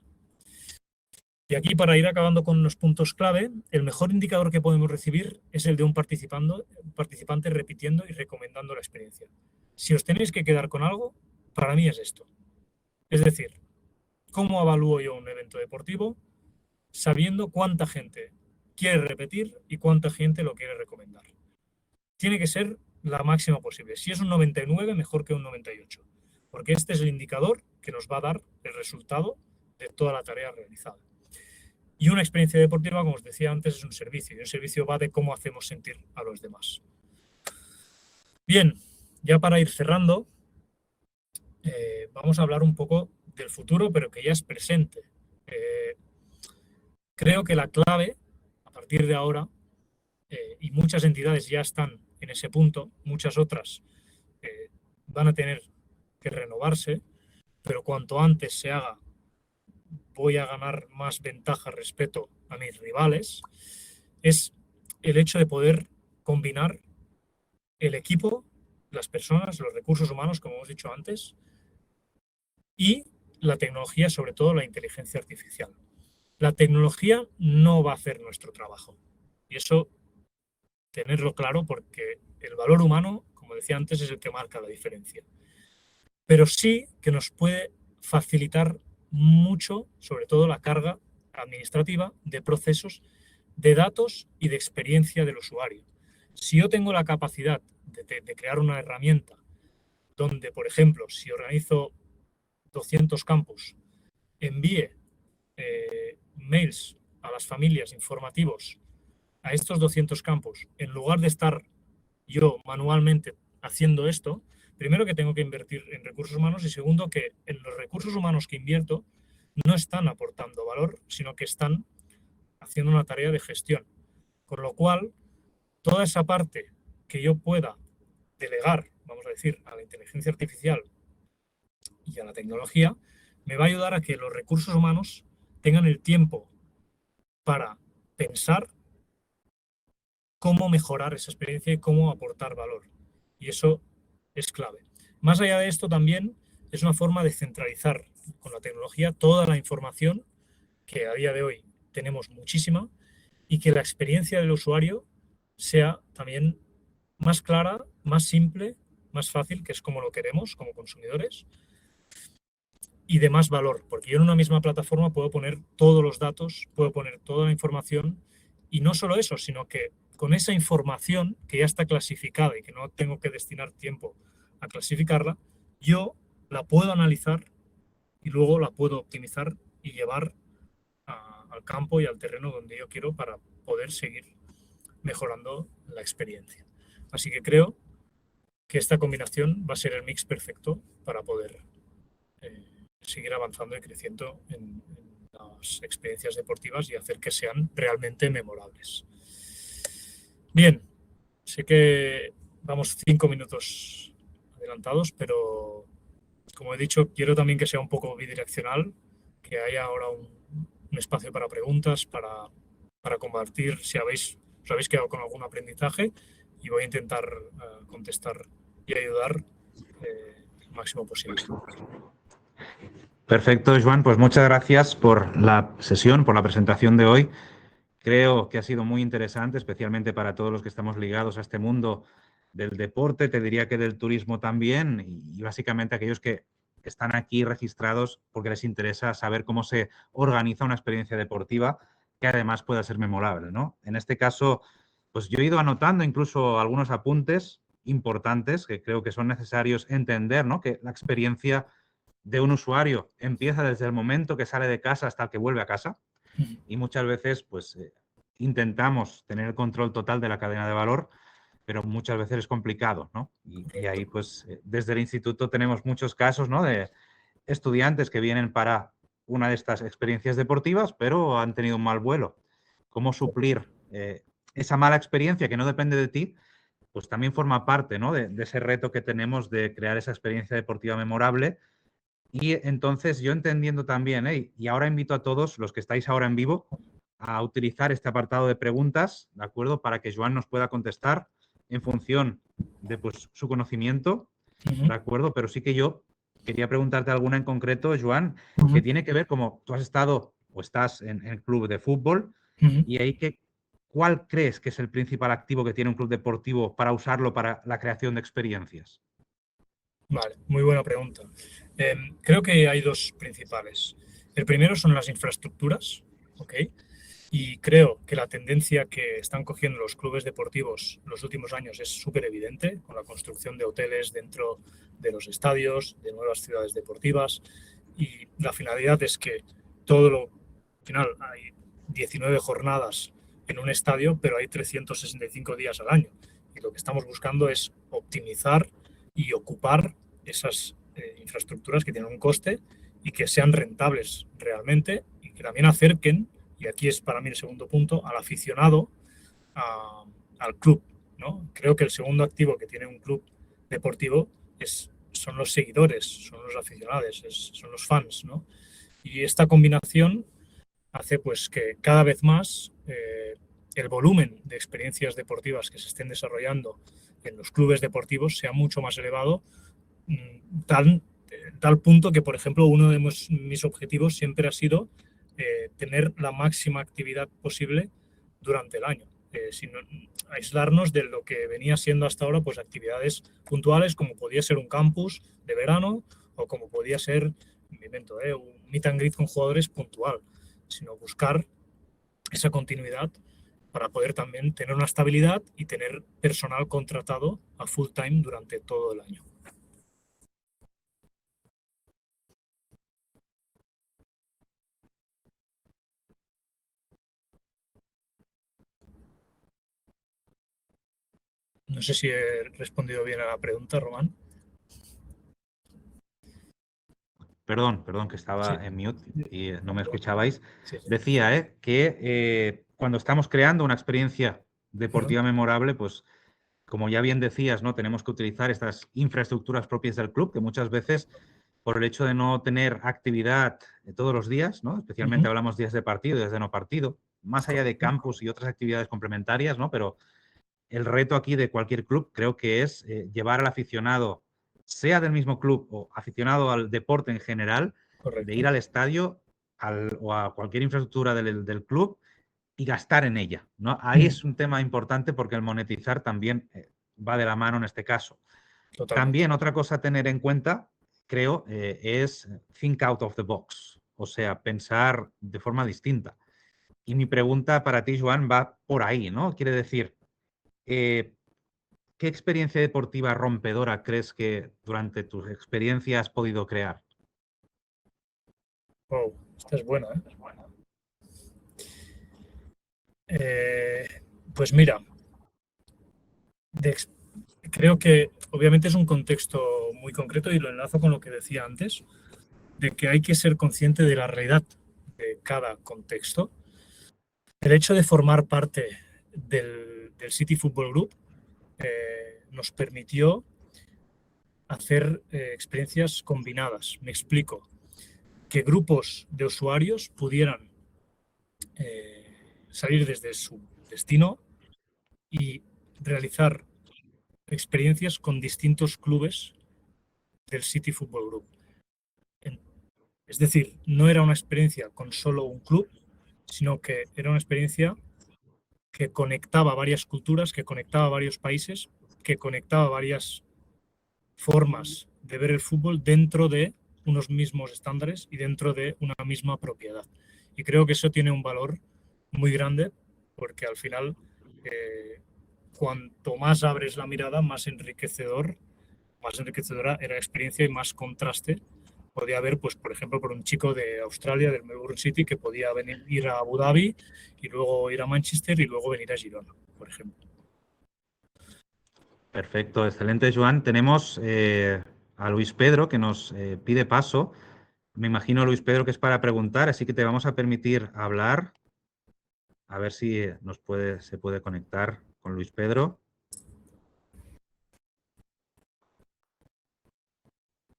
Y aquí, para ir acabando con los puntos clave, el mejor indicador que podemos recibir es el de un participante repitiendo y recomendando la experiencia. Si os tenéis que quedar con algo, para mí es esto. Es decir, ¿cómo evalúo yo un evento deportivo? Sabiendo cuánta gente quiere repetir y cuánta gente lo quiere recomendar. Tiene que ser la máxima posible. Si es un 99, mejor que un 98, porque este es el indicador que nos va a dar el resultado de toda la tarea realizada. Y una experiencia deportiva, como os decía antes, es un servicio, y un servicio va de cómo hacemos sentir a los demás. Bien, ya para ir cerrando, vamos a hablar un poco del futuro, pero que ya es presente. Creo que la clave, a partir de ahora, y muchas entidades ya están en ese punto, muchas otras van a tener que renovarse, pero cuanto antes se haga, voy a ganar más ventaja respecto a mis rivales, es el hecho de poder combinar el equipo, las personas, los recursos humanos, como hemos dicho antes, y la tecnología, sobre todo la inteligencia artificial. La tecnología no va a hacer nuestro trabajo. Y eso, tenerlo claro, porque el valor humano, como decía antes, es el que marca la diferencia. Pero sí que nos puede facilitar mucho, sobre todo la carga administrativa de procesos, de datos y de experiencia del usuario. Si yo tengo la capacidad de crear una herramienta donde, por ejemplo, si organizo 200 campus, envíe mails a las familias informativos a estos 200 campus, en lugar de estar yo manualmente haciendo esto, primero que tengo que invertir en recursos humanos y segundo que en los recursos humanos que invierto no están aportando valor, sino que están haciendo una tarea de gestión. Con lo cual, toda esa parte que yo pueda delegar, vamos a decir, a la inteligencia artificial y a la tecnología, me va a ayudar a que los recursos humanos tengan el tiempo para pensar cómo mejorar esa experiencia y cómo aportar valor. Y eso es clave. Más allá de esto, también es una forma de centralizar con la tecnología toda la información que a día de hoy tenemos muchísima y que la experiencia del usuario sea también más clara, más simple, más fácil, que es como lo queremos como consumidores, y de más valor, porque yo en una misma plataforma puedo poner todos los datos, puedo poner toda la información, y no solo eso, sino que con esa información que ya está clasificada y que no tengo que destinar tiempo a clasificarla, yo la puedo analizar y luego la puedo optimizar y llevar al campo y al terreno donde yo quiero para poder seguir mejorando la experiencia. Así que creo que esta combinación va a ser el mix perfecto para poder seguir avanzando y creciendo en las experiencias deportivas y hacer que sean realmente memorables. Bien, sé que vamos 5 minutos adelantados, pero como he dicho, quiero también que sea un poco bidireccional, que haya ahora un espacio para preguntas, para compartir si os habéis quedado con algún aprendizaje, y voy a intentar contestar y ayudar el máximo posible. Perfecto, Joan. Pues muchas gracias por la sesión, por la presentación de hoy. Creo que ha sido muy interesante, especialmente para todos los que estamos ligados a este mundo del deporte, te diría que del turismo también, y básicamente aquellos que están aquí registrados porque les interesa saber cómo se organiza una experiencia deportiva que además pueda ser memorable, ¿no? En este caso, pues yo he ido anotando incluso algunos apuntes importantes que creo que son necesarios entender, ¿no? Que la experiencia de un usuario empieza desde el momento que sale de casa hasta el que vuelve a casa, y muchas veces pues intentamos tener el control total de la cadena de valor, pero muchas veces es complicado, ¿no? Y ahí pues desde el instituto tenemos muchos casos, ¿no? De estudiantes que vienen para una de estas experiencias deportivas, pero han tenido un mal vuelo cómo suplir esa mala experiencia que no depende de ti, pues también forma parte, ¿no?, de ese reto que tenemos de crear esa experiencia deportiva memorable. Y entonces yo entendiendo también, y ahora invito a todos los que estáis ahora en vivo a utilizar este apartado de preguntas, ¿de acuerdo?, para que Joan nos pueda contestar en función de pues, su conocimiento, ¿de acuerdo? Pero sí que yo quería preguntarte alguna en concreto, Joan, que tiene que ver, como tú has estado o estás en el club de fútbol, y ahí que, ¿cuál crees que es el principal activo que tiene un club deportivo para usarlo para la creación de experiencias? Vale, muy buena pregunta. Creo que hay dos principales. El primero son las infraestructuras, ¿ok? Y creo que la tendencia que están cogiendo los clubes deportivos en los últimos años es súper evidente, con la construcción de hoteles dentro de los estadios, de nuevas ciudades deportivas. Y la finalidad es que al final hay 19 jornadas en un estadio, pero hay 365 días al año. Y lo que estamos buscando es optimizar y ocupar esas infraestructuras que tienen un coste y que sean rentables realmente y que también acerquen, y aquí es para mí el segundo punto, al aficionado al club, ¿no? Creo que el segundo activo que tiene un club deportivo son los seguidores, son los aficionados, son los fans, ¿no? Y esta combinación hace pues que cada vez más el volumen de experiencias deportivas que se estén desarrollando en los clubes deportivos sea mucho más elevado, tal punto que, por ejemplo, uno de mis objetivos siempre ha sido tener la máxima actividad posible durante el año, sino aislarnos de lo que venía siendo hasta ahora pues actividades puntuales, como podía ser un campus de verano o como podía ser, me invento, un meet and greet con jugadores puntual, sino buscar esa continuidad para poder también tener una estabilidad y tener personal contratado a full time durante todo el año. No sé si he respondido bien a la pregunta, Román. Perdón, que estaba Sí. en mute y no me escuchabais. Sí, sí. Decía que cuando estamos creando una experiencia deportiva memorable, pues como ya bien decías, ¿no?, tenemos que utilizar estas infraestructuras propias del club, que muchas veces, por el hecho de no tener actividad todos los días, ¿no?, especialmente hablamos días de partido y días de no partido, más allá de campus y otras actividades complementarias, ¿no?, pero el reto aquí de cualquier club creo que es llevar al aficionado, sea del mismo club o aficionado al deporte en general, Correcto. de ir al estadio o a cualquier infraestructura del club y gastar en ella, ¿no? Ahí es un tema importante porque el monetizar también va de la mano en este caso. Totalmente. También otra cosa a tener en cuenta, creo, es think out of the box, o sea, pensar de forma distinta. Y mi pregunta para ti, Joan, va por ahí, ¿no? Quiere decir, ¿qué experiencia deportiva rompedora crees que durante tus experiencias has podido crear? Wow, esta es buena, pues mira, creo que obviamente es un contexto muy concreto y lo enlazo con lo que decía antes, de que hay que ser consciente de la realidad de cada contexto. El hecho de formar parte del City Football Group nos permitió hacer experiencias combinadas. Me explico. Que grupos de usuarios pudieran salir desde su destino y realizar experiencias con distintos clubes del City Football Group. Es decir, no era una experiencia con solo un club, sino que era una experiencia que conectaba varias culturas, que conectaba varios países, que conectaba varias formas de ver el fútbol dentro de unos mismos estándares y dentro de una misma propiedad. Y creo que eso tiene un valor muy grande porque al final, cuanto más abres la mirada, más enriquecedora era la experiencia y más contraste podía haber, pues, por ejemplo, por un chico de Australia, del Melbourne City, que podía ir a Abu Dhabi y luego ir a Manchester y luego venir a Girona, por ejemplo. Perfecto, excelente, Joan. Tenemos a Luis Pedro que nos pide paso. Me imagino, Luis Pedro, que es para preguntar, así que te vamos a permitir hablar. A ver si se puede conectar con Luis Pedro.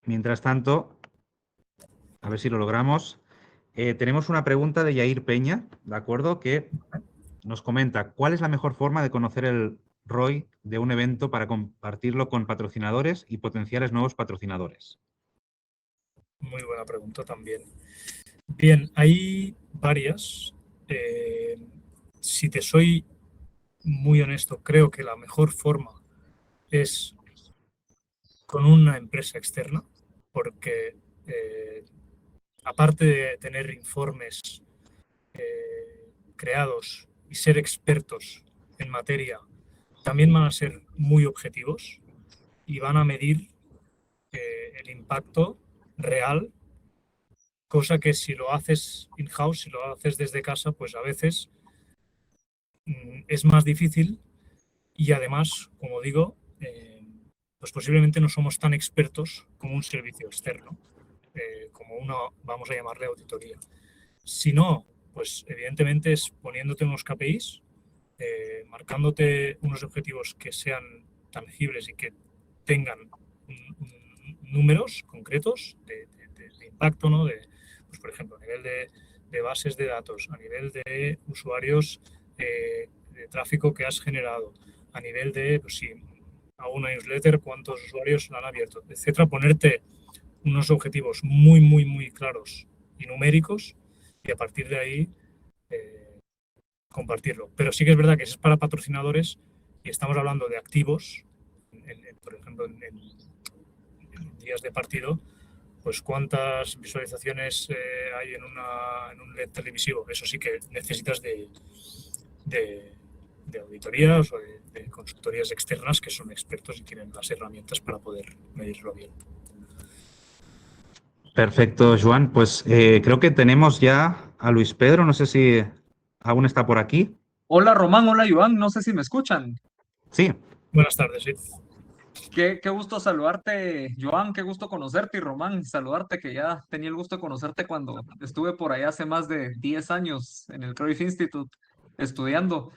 Mientras tanto, a ver si lo logramos. Tenemos una pregunta de Yair Peña, ¿de acuerdo? Que nos comenta, ¿cuál es la mejor forma de conocer el ROI de un evento para compartirlo con patrocinadores y potenciales nuevos patrocinadores? Muy buena pregunta también. Bien, hay varias. Si te soy muy honesto, creo que la mejor forma es con una empresa externa, porque aparte de tener informes creados y ser expertos en materia, también van a ser muy objetivos y van a medir el impacto real, cosa que si lo haces in-house, si lo haces desde casa, pues a veces es más difícil y además, como digo, pues posiblemente no somos tan expertos como un servicio externo, como una, vamos a llamarle auditoría. Si no, pues evidentemente es poniéndote unos KPIs, marcándote unos objetivos que sean tangibles y que tengan números concretos de impacto, ¿no? Pues por ejemplo, a nivel de bases de datos, a nivel de usuarios de tráfico que has generado, a nivel de, pues si hago una newsletter, cuántos usuarios la han abierto, etcétera. Ponerte unos objetivos muy, muy, muy claros y numéricos y a partir de ahí compartirlo. Pero sí que es verdad que es para patrocinadores y estamos hablando de activos, por ejemplo, en días de partido, pues cuántas visualizaciones hay en un LED televisivo. Eso sí que necesitas de auditorías o de consultorías externas que son expertos y tienen las herramientas para poder medirlo bien. Perfecto, Joan. Pues creo que tenemos ya a Luis Pedro. No sé si aún está por aquí. Hola Román, hola Joan, no sé si me escuchan. Sí, Buenas tardes, sí. Qué gusto saludarte, Joan, qué gusto conocerte y Román, saludarte, que ya tenía el gusto de conocerte cuando estuve por allá hace más de 10 años en el Cruyff Institute estudiando.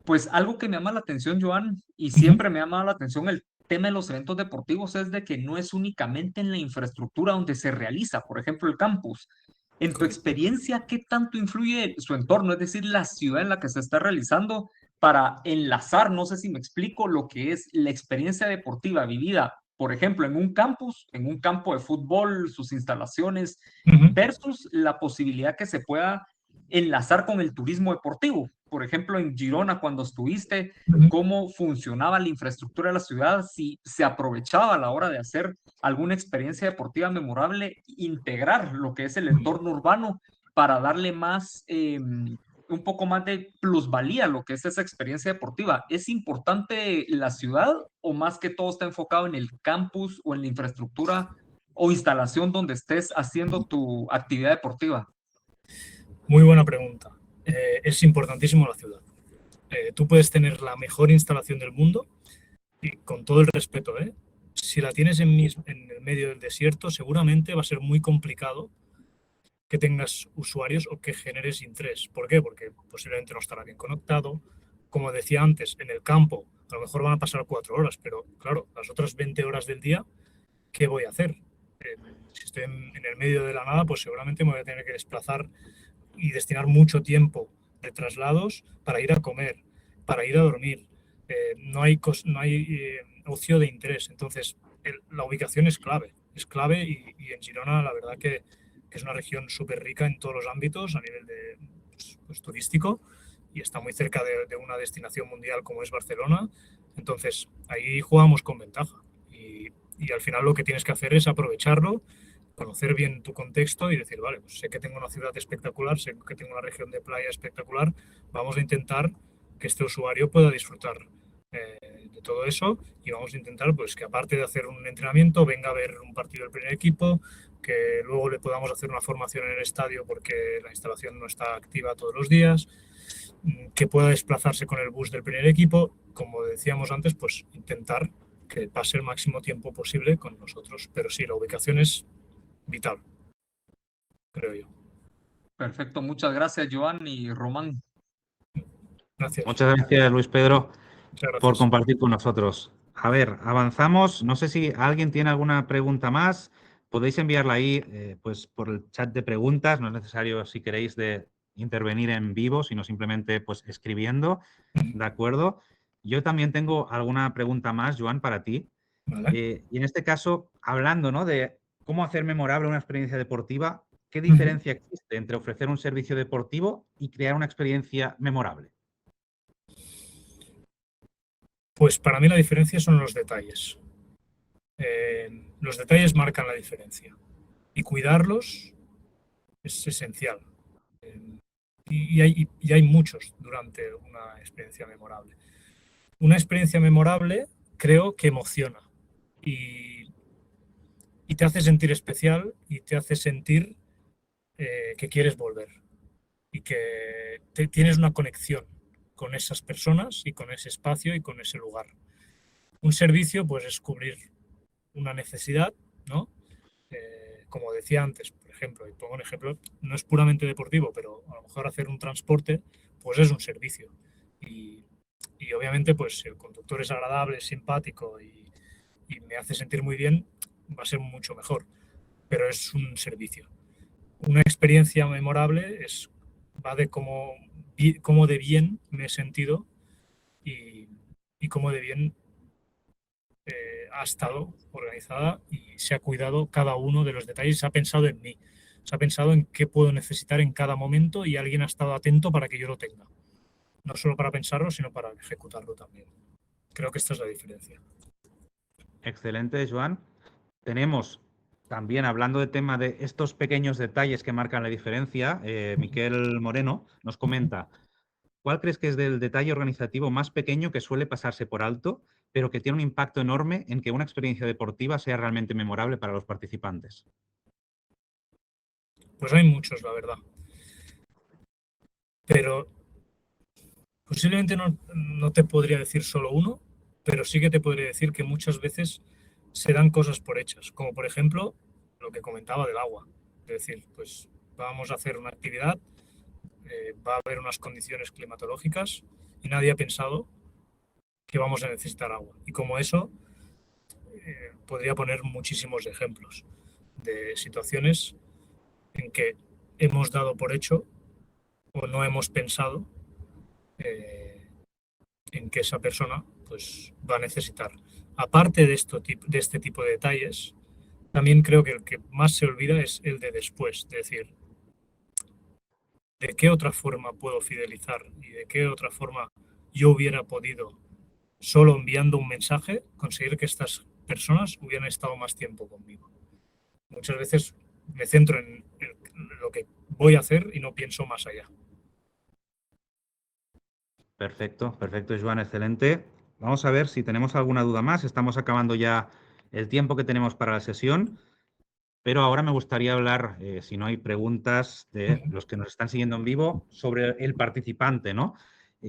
Pues algo que me llama la atención, Joan, y siempre me ha llamado la atención el tema de los eventos deportivos, es de que no es únicamente en la infraestructura donde se realiza, por ejemplo, el campus. En tu experiencia, ¿qué tanto influye su entorno, es decir, la ciudad en la que se está realizando, para enlazar, no sé si me explico, lo que es la experiencia deportiva vivida, por ejemplo, en un campus, en un campo de fútbol, sus instalaciones, versus la posibilidad que se pueda enlazar con el turismo deportivo? Por ejemplo, en Girona, cuando estuviste, cómo funcionaba la infraestructura de la ciudad, si se aprovechaba a la hora de hacer alguna experiencia deportiva memorable, integrar lo que es el entorno urbano para darle más, un poco más de plusvalía a lo que es esa experiencia deportiva. ¿Es importante la ciudad o más que todo está enfocado en el campus o en la infraestructura o instalación donde estés haciendo tu actividad deportiva? Muy buena pregunta. Es importantísimo la ciudad. Tú puedes tener la mejor instalación del mundo y con todo el respeto, si la tienes en el medio del desierto, seguramente va a ser muy complicado que tengas usuarios o que generes interés. ¿Por qué? Porque posiblemente no estará bien conectado. Como decía antes, en el campo a lo mejor van a pasar 4 horas, pero claro, las otras 20 horas del día, ¿qué voy a hacer? Si estoy en el medio de la nada, pues seguramente me voy a tener que desplazar y destinar mucho tiempo de traslados para ir a comer, para ir a dormir. No hay ocio de interés. Entonces, la ubicación es clave y en Girona la verdad que es una región súper rica en todos los ámbitos a nivel de pues, turístico y está muy cerca de una destinación mundial como es Barcelona. Entonces, ahí jugamos con ventaja y al final lo que tienes que hacer es aprovecharlo, conocer bien tu contexto y decir, vale, pues sé que tengo una ciudad espectacular, sé que tengo una región de playa espectacular, vamos a intentar que este usuario pueda disfrutar de todo eso y vamos a intentar pues que aparte de hacer un entrenamiento venga a ver un partido del primer equipo, que luego le podamos hacer una formación en el estadio porque la instalación no está activa todos los días, que pueda desplazarse con el bus del primer equipo, como decíamos antes, pues intentar que pase el máximo tiempo posible con nosotros, pero sí, la ubicación es vital, creo yo. Perfecto, muchas gracias, Joan y Román. Gracias. Muchas gracias, Luis Pedro, Muchas por gracias. compartir con nosotros. A ver, avanzamos. No sé si alguien tiene alguna pregunta más. Podéis enviarla ahí pues por el chat de preguntas. No es necesario, si queréis, de intervenir en vivo, sino simplemente pues escribiendo. ¿De acuerdo? Yo también tengo alguna pregunta más, Joan, para ti. Vale. Y en este caso, hablando, ¿no?, de cómo hacer memorable una experiencia deportiva, ¿qué Ujú. diferencia existe entre ofrecer un servicio deportivo y crear una experiencia memorable? Pues para mí la diferencia son los detalles. Los detalles marcan la diferencia y cuidarlos es esencial. Y hay muchos durante una experiencia memorable. Una experiencia memorable creo que emociona y, y te hace sentir especial y te hace sentir que quieres volver y que tienes una conexión con esas personas y con ese espacio y con ese lugar. Un servicio pues es cubrir una necesidad, ¿no? Como decía antes, por ejemplo, y pongo un ejemplo, no es puramente deportivo, pero a lo mejor hacer un transporte, pues es un servicio. Y, y obviamente, pues si el conductor es agradable, es simpático y me hace sentir muy bien, va a ser mucho mejor, pero es un servicio. Una experiencia memorable va de cómo de bien me he sentido y cómo de bien ha estado organizada y se ha cuidado cada uno de los detalles, se ha pensado en mí, se ha pensado en qué puedo necesitar en cada momento y alguien ha estado atento para que yo lo tenga. No solo para pensarlo, sino para ejecutarlo también. Creo que esta es la diferencia. Excelente, Joan. Tenemos también, hablando de tema de estos pequeños detalles que marcan la diferencia, Miquel Moreno nos comenta: ¿cuál crees que es el detalle organizativo más pequeño que suele pasarse por alto, pero que tiene un impacto enorme en que una experiencia deportiva sea realmente memorable para los participantes? Pues hay muchos, la verdad. Pero posiblemente no te podría decir solo uno, pero sí que te podría decir que muchas veces se dan cosas por hechas, como por ejemplo lo que comentaba del agua. Es decir, pues vamos a hacer una actividad, va a haber unas condiciones climatológicas y nadie ha pensado que vamos a necesitar agua. Y como eso, podría poner muchísimos ejemplos de situaciones en que hemos dado por hecho o no hemos pensado eh, en que esa persona pues, va a necesitar. Aparte de este tipo de detalles, también creo que el que más se olvida es el de después, es decir, de qué otra forma puedo fidelizar y de qué otra forma yo hubiera podido, solo enviando un mensaje, conseguir que estas personas hubieran estado más tiempo conmigo. Muchas veces me centro en lo que voy a hacer y no pienso más allá. Perfecto, perfecto, Joan, excelente. Vamos a ver si tenemos alguna duda más. Estamos acabando ya el tiempo que tenemos para la sesión, pero ahora me gustaría hablar, si no hay preguntas de los que nos están siguiendo en vivo, sobre el participante, ¿no?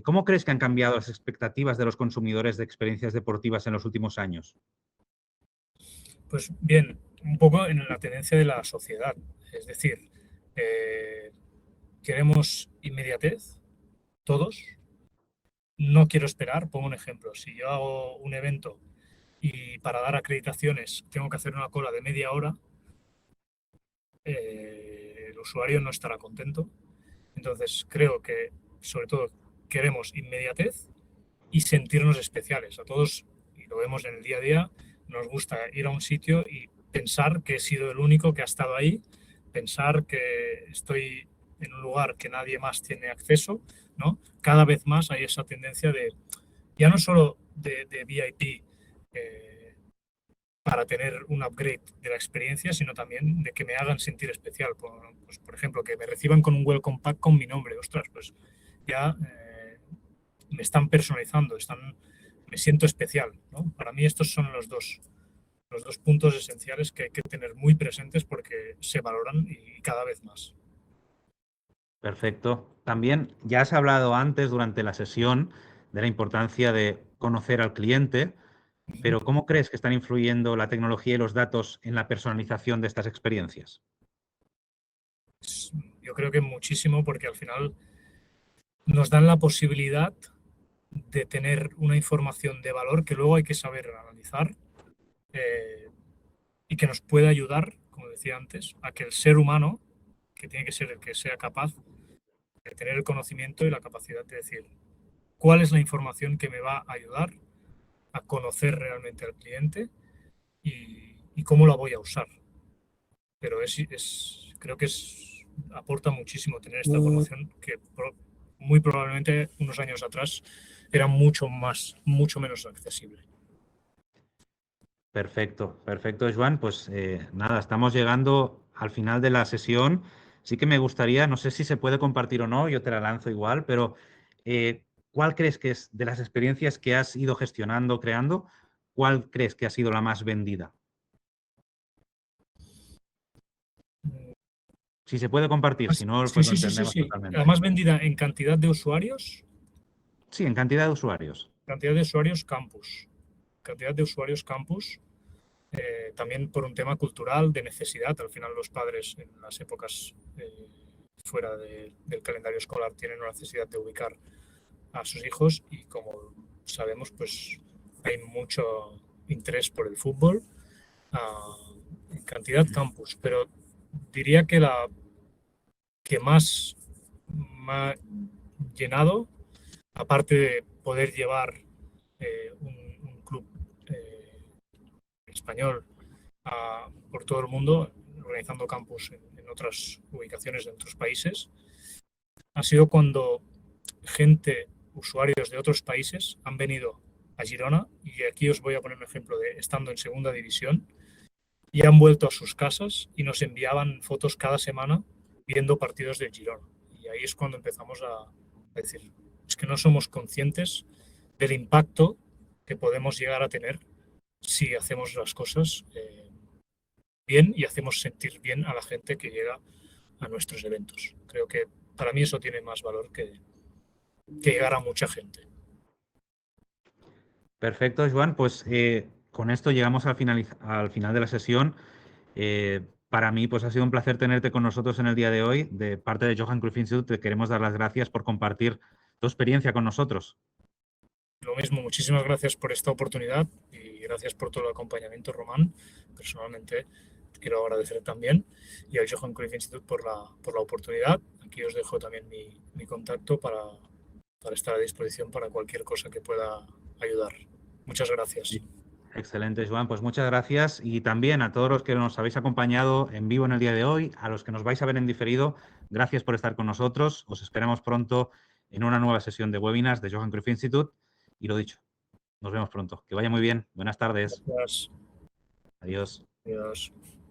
¿Cómo crees que han cambiado las expectativas de los consumidores de experiencias deportivas en los últimos años? Pues bien, un poco en la tendencia de la sociedad. Es decir, eh, queremos inmediatez, todos. No quiero esperar. Pongo un ejemplo. Si yo hago un evento y para dar acreditaciones tengo que hacer una cola de media hora, el usuario no estará contento. Entonces, creo que, sobre todo, queremos inmediatez y sentirnos especiales. A todos, y lo vemos en el día a día, nos gusta ir a un sitio y pensar que he sido el único que ha estado ahí, pensar que estoy en un lugar que nadie más tiene acceso, ¿no? Cada vez más hay esa tendencia de, ya no solo de VIP para tener un upgrade de la experiencia, sino también de que me hagan sentir especial. Pues, por ejemplo, que me reciban con un welcome pack con mi nombre. Ostras, pues ya me están personalizando, me siento especial, ¿no? Para mí estos son los dos puntos esenciales que hay que tener muy presentes porque se valoran y cada vez más. Perfecto. También ya has hablado antes durante la sesión de la importancia de conocer al cliente, pero ¿cómo crees que están influyendo la tecnología y los datos en la personalización de estas experiencias? Yo creo que muchísimo porque al final nos dan la posibilidad de tener una información de valor que luego hay que saber analizar y que nos puede ayudar, como decía antes, a que el ser humano, que tiene que ser el que sea capaz de tener el conocimiento y la capacidad de decir cuál es la información que me va a ayudar a conocer realmente al cliente y cómo la voy a usar. Pero creo que aporta muchísimo tener esta formación que muy probablemente unos años atrás era mucho menos accesible. Perfecto, perfecto, Joan. Pues nada, estamos llegando al final de la sesión. Sí que me gustaría, no sé si se puede compartir o no, yo te la lanzo igual, pero ¿cuál crees que es de las experiencias que has ido gestionando, creando, cuál crees que ha sido la más vendida? Si se puede compartir, si no, pues lo entendemos Sí. totalmente. La más vendida en cantidad de usuarios. Sí, en cantidad de usuarios. Cantidad de usuarios campus. Cantidad de usuarios campus. También por un tema cultural, de necesidad. Al final los padres en las épocas fuera del calendario escolar tienen una necesidad de ubicar a sus hijos y como sabemos pues hay mucho interés por el fútbol en cantidad campus, pero diría que la que más me ha llenado, aparte de poder llevar un club español por todo el mundo, organizando campus en otras ubicaciones de otros países, ha sido cuando usuarios de otros países, han venido a Girona, y aquí os voy a poner un ejemplo de estando en segunda división, y han vuelto a sus casas y nos enviaban fotos cada semana viendo partidos de Girona. Y ahí es cuando empezamos a decir, es que no somos conscientes del impacto que podemos llegar a tener si hacemos las cosas bien y hacemos sentir bien a la gente que llega a nuestros eventos. Creo que para mí eso tiene más valor que llegar a mucha gente. Perfecto, Joan. Pues con esto llegamos al final de la sesión. Para mí pues ha sido un placer tenerte con nosotros en el día de hoy. De parte de Johan Cruyff Institute te queremos dar las gracias por compartir tu experiencia con nosotros. Lo mismo, muchísimas gracias por esta oportunidad y gracias por todo el acompañamiento, Román. Personalmente te quiero agradecer también y al Johan Cruyff Institute por la oportunidad. Aquí os dejo también mi contacto para estar a disposición para cualquier cosa que pueda ayudar. Muchas gracias. Excelente, Joan. Pues muchas gracias y también a todos los que nos habéis acompañado en vivo en el día de hoy, a los que nos vais a ver en diferido, gracias por estar con nosotros. Os esperamos pronto en una nueva sesión de webinars de Johan Cruyff Institute y lo dicho, nos vemos pronto. Que vaya muy bien. Buenas tardes. Gracias. Adiós. Adiós.